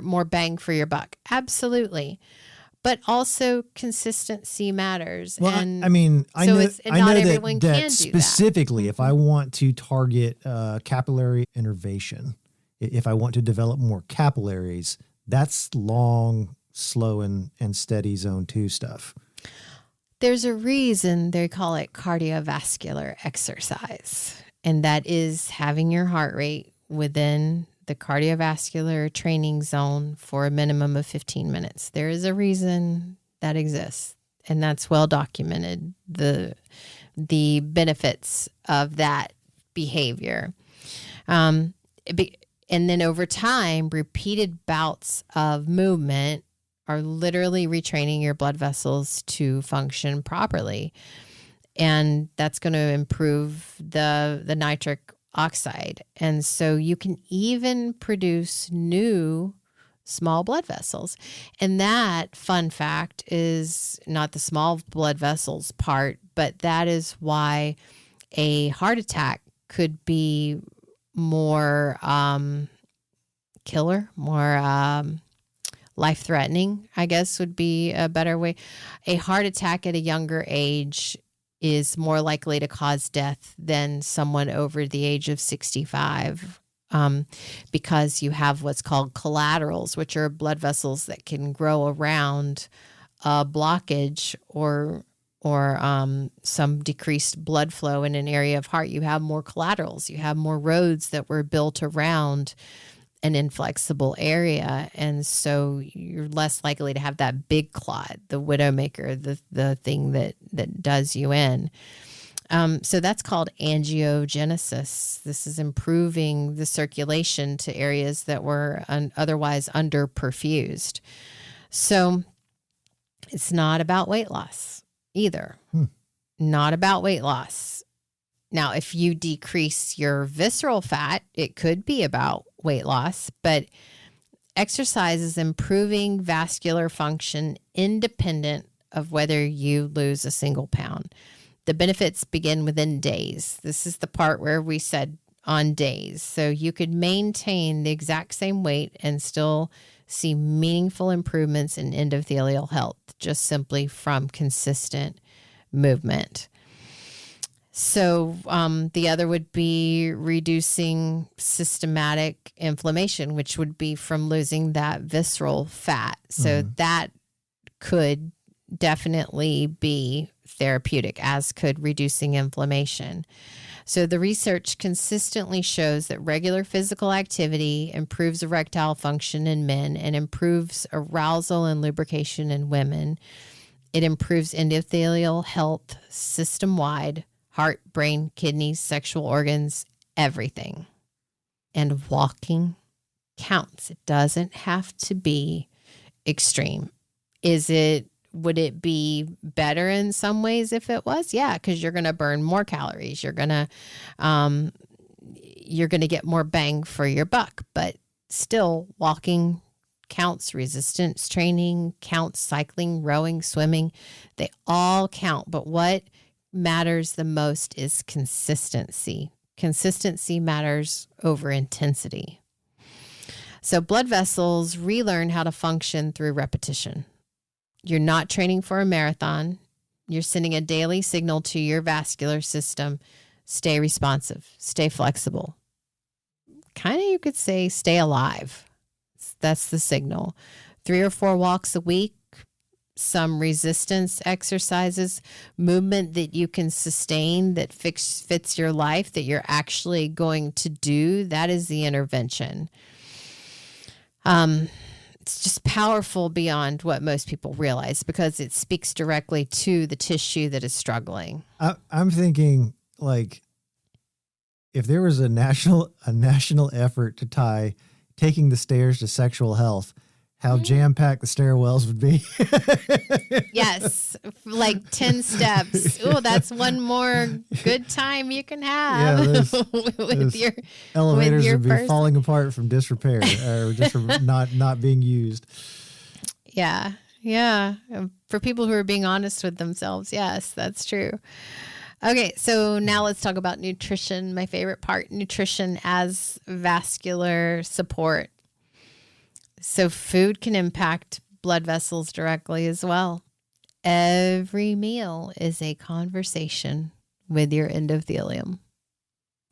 more bang for your buck. Absolutely. But also consistency matters. Well, and I know not everyone that can do specifically, that. If I want to target capillary innervation, if I want to develop more capillaries, that's long, slow, and steady zone 2 stuff. There's a reason they call it cardiovascular exercise, and that is having your heart rate within the cardiovascular training zone for a minimum of 15 minutes. There is a reason that exists, and that's well documented, the benefits of that behavior. And then over time, repeated bouts of movement are literally retraining your blood vessels to function properly. And that's going to improve the nitric oxide. And so you can even produce new small blood vessels. And that, fun fact, is not the small blood vessels part, but that is why a heart attack could be more killer, more life-threatening, I guess would be a better way. A heart attack at a younger age is more likely to cause death than someone over the age of 65 because you have what's called collaterals, which are blood vessels that can grow around a blockage or or some decreased blood flow in an area of heart. You have more collaterals. You have more roads that were built around an inflexible area. And so you're less likely to have that big clot, the widowmaker, the thing that does you in. So that's called angiogenesis. This is improving the circulation to areas that were otherwise underperfused. So it's not about weight loss either. Not about weight loss. Now, if you decrease your visceral fat, it could be about weight loss, but exercise is improving vascular function independent of whether you lose a single pound. The benefits begin within days. This is the part where we said on days. So you could maintain the exact same weight and still see meaningful improvements in endothelial health just simply from consistent movement. So the other would be reducing systematic inflammation, which would be from losing that visceral fat. So that could definitely be therapeutic, as could reducing inflammation. So the research consistently shows that regular physical activity improves erectile function in men and improves arousal and lubrication in women. It improves endothelial health system-wide, heart, brain, kidneys, sexual organs, everything. And walking counts. It doesn't have to be extreme. Would it be better in some ways if it was? Yeah, because you're going to burn more calories. You're going to get more bang for your buck. But still, walking counts. Resistance training counts. Cycling, rowing, swimming, they all count. But what matters the most is consistency. Consistency matters over intensity. So blood vessels relearn how to function through repetition. You're not training for a marathon. You're sending a daily signal to your vascular system. Stay responsive, stay flexible. Kind of, you could say, stay alive. That's the signal. 3 or 4 walks a week, some resistance exercises, movement that you can sustain that fits your life, that you're actually going to do. That is the intervention. It's just powerful beyond what most people realize because it speaks directly to the tissue that is struggling. I'm thinking, like, if there was a national effort to tie taking the stairs to sexual health, how jam-packed the stairwells would be. Yes, like 10 steps. Oh, that's one more good time you can have. Yeah, with your elevators with your would be falling apart from disrepair or just from not being used. Yeah. For people who are being honest with themselves, yes, that's true. Okay, so now let's talk about nutrition. My favorite part, nutrition as vascular support. So food can impact blood vessels directly as well. Every meal is a conversation with your endothelium.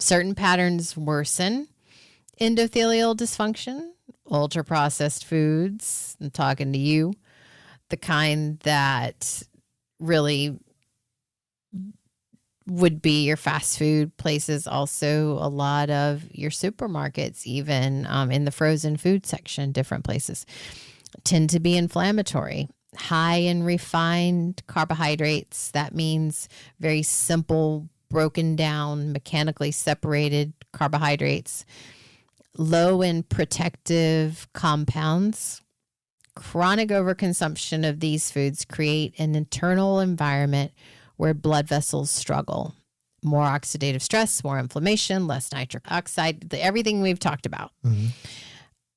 Certain patterns worsen endothelial dysfunction. Ultra-processed foods, I'm talking to you, the kind that really would be your fast food places, also a lot of your supermarkets, even in the frozen food section, different places, tend to be inflammatory. High in refined carbohydrates, that means very simple, broken down, mechanically separated carbohydrates. Low in protective compounds. Chronic overconsumption of these foods create an internal environment where blood vessels struggle. More oxidative stress, more inflammation, less nitric oxide, everything we've talked about. Mm-hmm.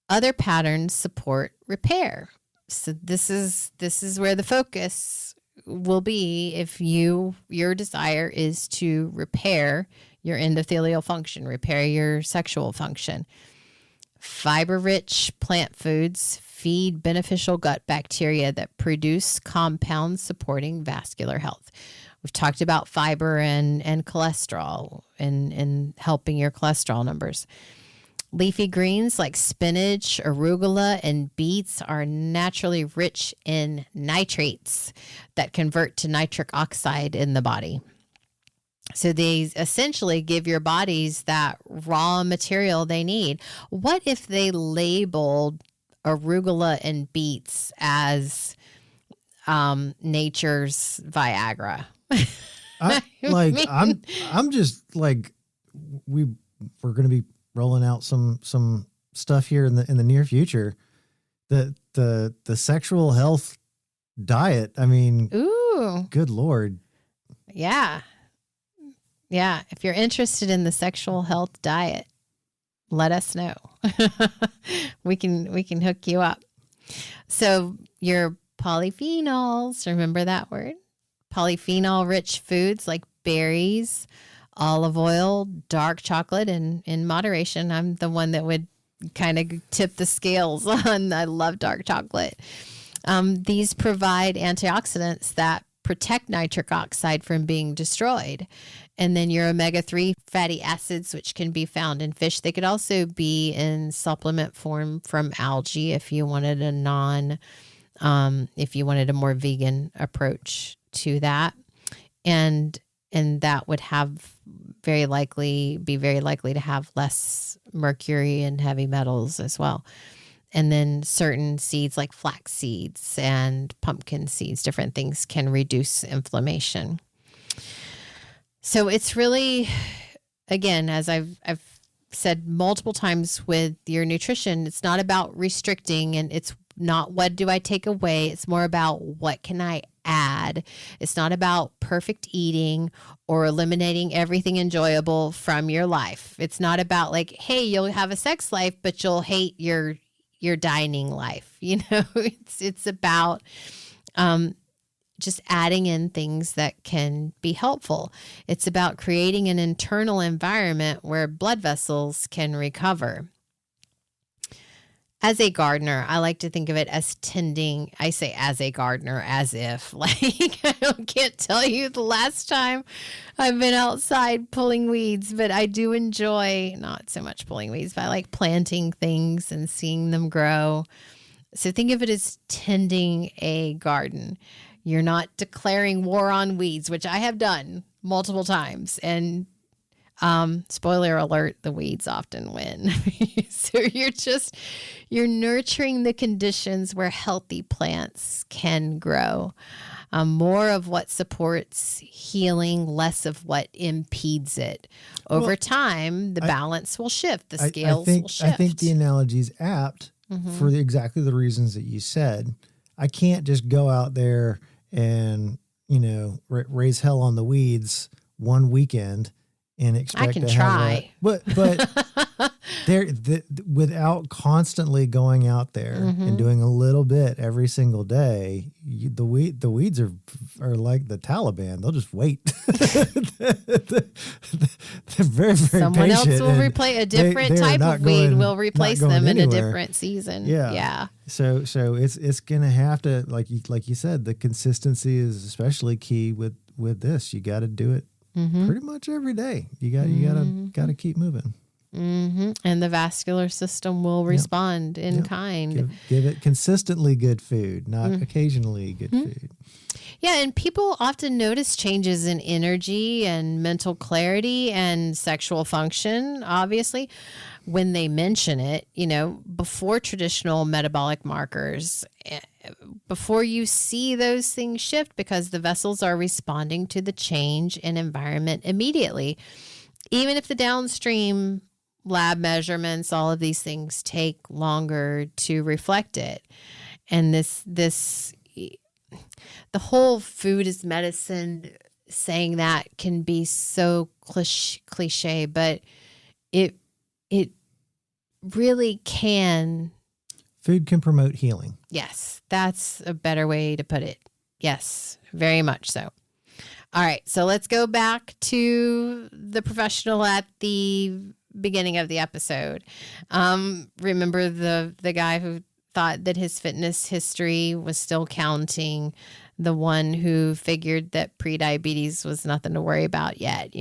Other patterns support repair. So this is where the focus will be if your desire is to repair your endothelial function, repair your sexual function. Fiber-rich plant foods feed beneficial gut bacteria that produce compounds supporting vascular health. We've talked about fiber and cholesterol and helping your cholesterol numbers. Leafy greens like spinach, arugula, and beets are naturally rich in nitrates that convert to nitric oxide in the body. So they essentially give your bodies that raw material they need. What if they labeled arugula and beets as nature's Viagra? I'm just like, we're going to be rolling out some stuff here in the near future. The sexual health diet. I mean, ooh, good Lord. Yeah. Yeah. If you're interested in the sexual health diet, let us know. we can hook you up. So your polyphenols, remember that word? Polyphenol rich foods like berries, olive oil, dark chocolate, and in moderation. I'm the one that would kind of tip the scales on. I love dark chocolate. These provide antioxidants that protect nitric oxide from being destroyed. And then your omega-3 fatty acids, which can be found in fish. They could also be in supplement form from algae if you wanted if you wanted a more vegan approach to that. And that would be very likely to have less mercury and heavy metals as well. And then certain seeds like flax seeds and pumpkin seeds, different things can reduce inflammation. So it's really, again, as I've said multiple times with your nutrition, it's not about restricting, and it's not what do I take away. It's more about what can I add. It's not about perfect eating or eliminating everything enjoyable from your life. It's not about like, hey, you'll have a sex life, but you'll hate your dining life. It's about just adding in things that can be helpful. It's about creating an internal environment where blood vessels can recover. As a gardener, I like to think of it as tending. I say as a gardener, as if I can't tell you the last time I've been outside pulling weeds, but I do enjoy not so much pulling weeds, but I like planting things and seeing them grow. So think of it as tending a garden. You're not declaring war on weeds, which I have done multiple times. And spoiler alert, the weeds often win. So you're nurturing the conditions where healthy plants can grow. More of what supports healing, less of what impedes it. Over time, the balance will shift. The scales will shift. I think the analogy is apt for exactly the reasons that you said. I can't just go out there and, raise hell on the weeds one weekend and expect I can to try. But without constantly going out there and doing a little bit every single day, the weeds are like the Taliban. They'll just wait. They're very, very Someone patient. else will replace a different type of weed. Will replace them in a different season. Yeah. So it's gonna have to, like you said, the consistency is especially key with this. You got to do it. Pretty much every day. You gotta keep moving. And the vascular system will respond in kind. Give it consistently good food, not occasionally good food. Yeah, and people often notice changes in energy and mental clarity and sexual function, obviously, when they mention it, before traditional metabolic markers, before you see those things shift, because the vessels are responding to the change in environment immediately. Even if the downstream lab measurements, all of these things take longer to reflect it. And the whole food is medicine saying that can be so cliche, but it really can. Food can promote healing. Yes, that's a better way to put it. Yes, very much so. All right, so let's go back to the professional at the beginning of the episode. Remember the guy who thought that his fitness history was still counting, the one who figured that prediabetes was nothing to worry about yet,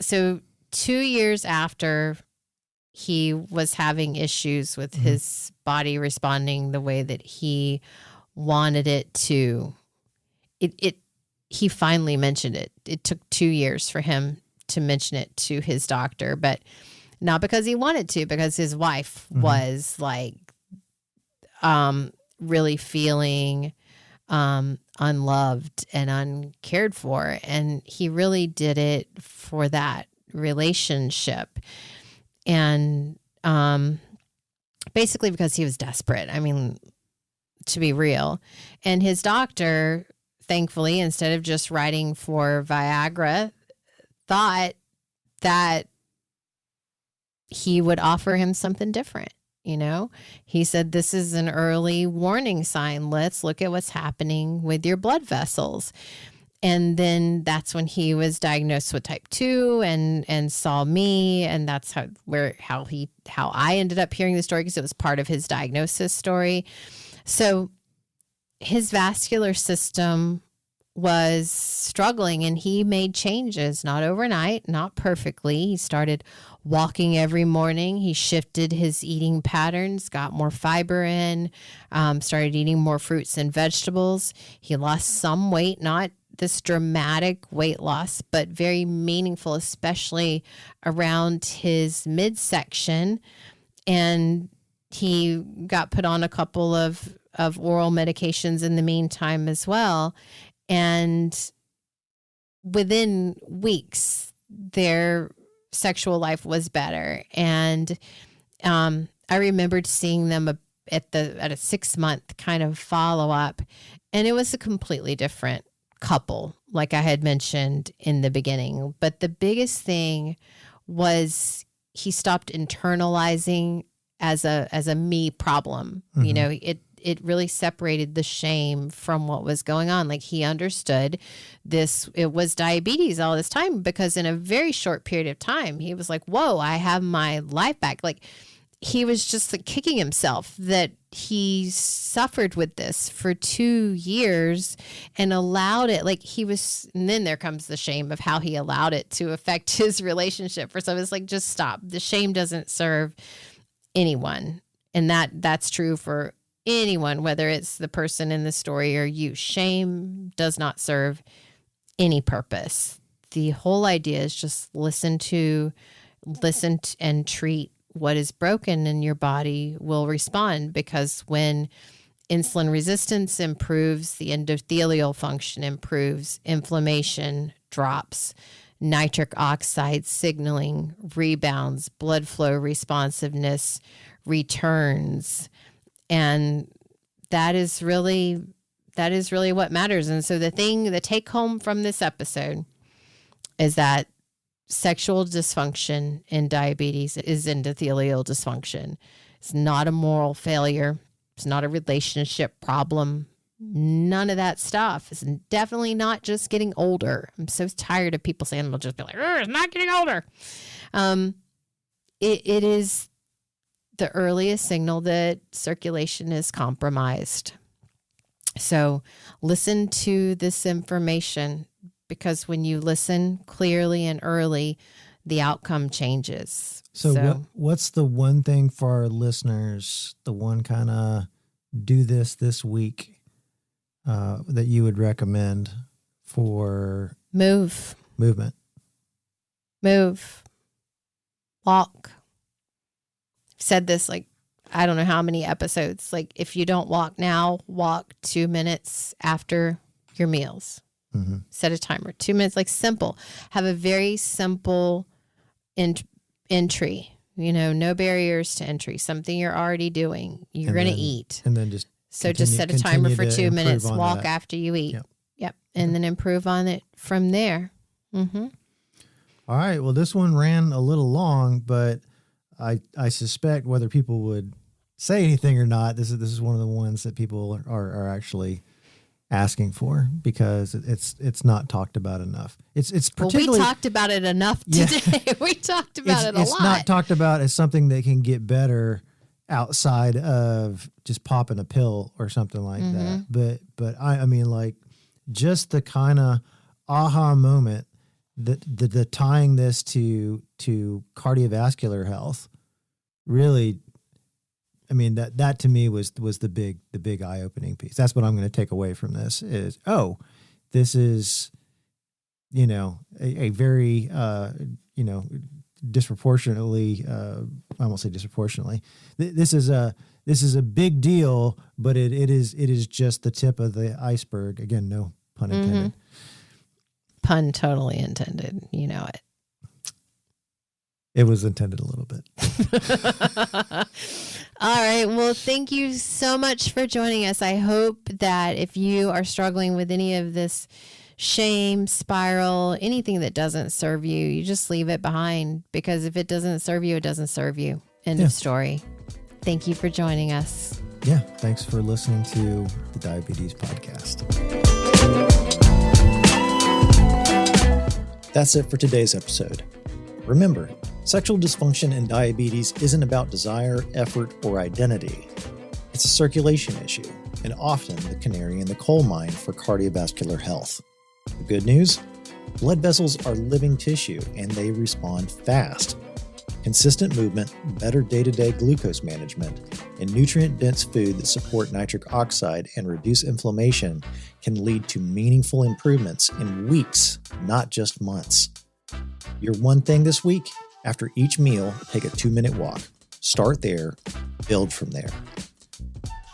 So 2 years after he was having issues with his body responding the way that he wanted it to. He finally mentioned it. It took 2 years for him to mention it to his doctor, but not because he wanted to, because his wife was like really feeling unloved and uncared for. And he really did it for that relationship. And basically because he was desperate. I mean, to be real. And his doctor, thankfully, instead of just writing for Viagra, thought that he would offer him something different. You know, he said, this is an early warning sign. Let's look at what's happening with your blood vessels. And then that's when he was diagnosed with type 2 and saw me. And that's how I ended up hearing the story, because it was part of his diagnosis story. So his vascular system was struggling, and he made changes, not overnight, not perfectly. He started walking every morning. He shifted his eating patterns, got more fiber in, started eating more fruits and vegetables. He lost some weight, not this dramatic weight loss, but very meaningful, especially around his midsection. And he got put on a couple of oral medications in the meantime as well. And within weeks, their sexual life was better. And I remembered seeing them at a 6-month kind of follow-up, and it was a completely different couple, like I had mentioned in the beginning. But the biggest thing was he stopped internalizing as a me problem. You know, it really separated the shame from what was going on. Like, he understood it was diabetes all this time, because in a very short period of time, he was like, whoa, I have my life back. Like, he was just like kicking himself that he suffered with this for 2 years and allowed it. Like, and then there comes the shame of how he allowed it to affect his relationship. For some, it's like, just stop. The shame doesn't serve anyone. And that's true for anyone, whether it's the person in the story or you. Shame does not serve any purpose. The whole idea is just listen and treat what is broken, and your body will respond. Because when insulin resistance improves, the endothelial function improves, inflammation drops, nitric oxide signaling rebounds, blood flow responsiveness returns. And that is really what matters. And so the take home from this episode is that sexual dysfunction in diabetes is endothelial dysfunction. It's not a moral failure. It's not a relationship problem. None of that stuff. It's definitely not just getting older. I'm so tired of people saying, they'll just be like, it's not getting older. It is the earliest signal that circulation is compromised. So listen to this information, because when you listen clearly and early, the outcome changes. So what's the one thing for our listeners, the one kind of do this week that you would recommend for movement? Move. Walk. I've said this like, I don't know how many episodes. Like, if you don't walk now, walk 2 minutes after your meals. Set a timer, 2 minutes, like simple. Have a very simple entry, no barriers to entry, something you're already doing. You're going to eat. And then just set a timer for 2 minutes, walk after you eat. Yep. And then improve on it from there. All right. Well, this one ran a little long, but I suspect whether people would say anything or not, this is one of the ones that people are actually asking for, because it's not talked about enough. It's particularly, we talked about it enough today. Yeah. We talked about it a lot. It's not talked about as something that can get better outside of just popping a pill or something like that. But I mean, like, just the kind of aha moment, that the tying this to cardiovascular health really, I mean, that to me was the big eye-opening piece. That's what I'm going to take away from this is, this is, a very, disproportionately, I won't say disproportionately. This is a big deal, but it is just the tip of the iceberg. Again, no pun intended. Pun totally intended. You know it. It was intended a little bit. All right. Well, thank you so much for joining us. I hope that if you are struggling with any of this shame spiral, anything that doesn't serve you, you just leave it behind, because if it doesn't serve you, it doesn't serve you. End of story. Thank you for joining us. Yeah. Thanks for listening to the Diabetes Podcast. That's it for today's episode. Remember, sexual dysfunction and diabetes isn't about desire, effort, or identity. It's a circulation issue, and often the canary in the coal mine for cardiovascular health. The good news? Blood vessels are living tissue, and they respond fast. Consistent movement, better day-to-day glucose management, and nutrient-dense food that support nitric oxide and reduce inflammation can lead to meaningful improvements in weeks, not just months. Your one thing this week? After each meal, take a 2-minute walk. Start there, build from there.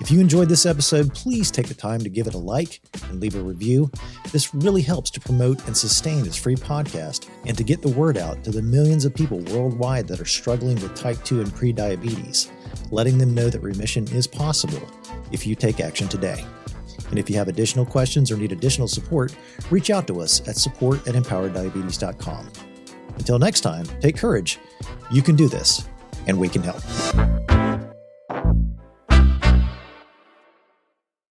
If you enjoyed this episode, please take the time to give it a like and leave a review. This really helps to promote and sustain this free podcast and to get the word out to the millions of people worldwide that are struggling with type 2 and prediabetes, letting them know that remission is possible if you take action today. And if you have additional questions or need additional support, reach out to us at support@empowereddiabetes.com. Until next time, take courage. You can do this, and we can help.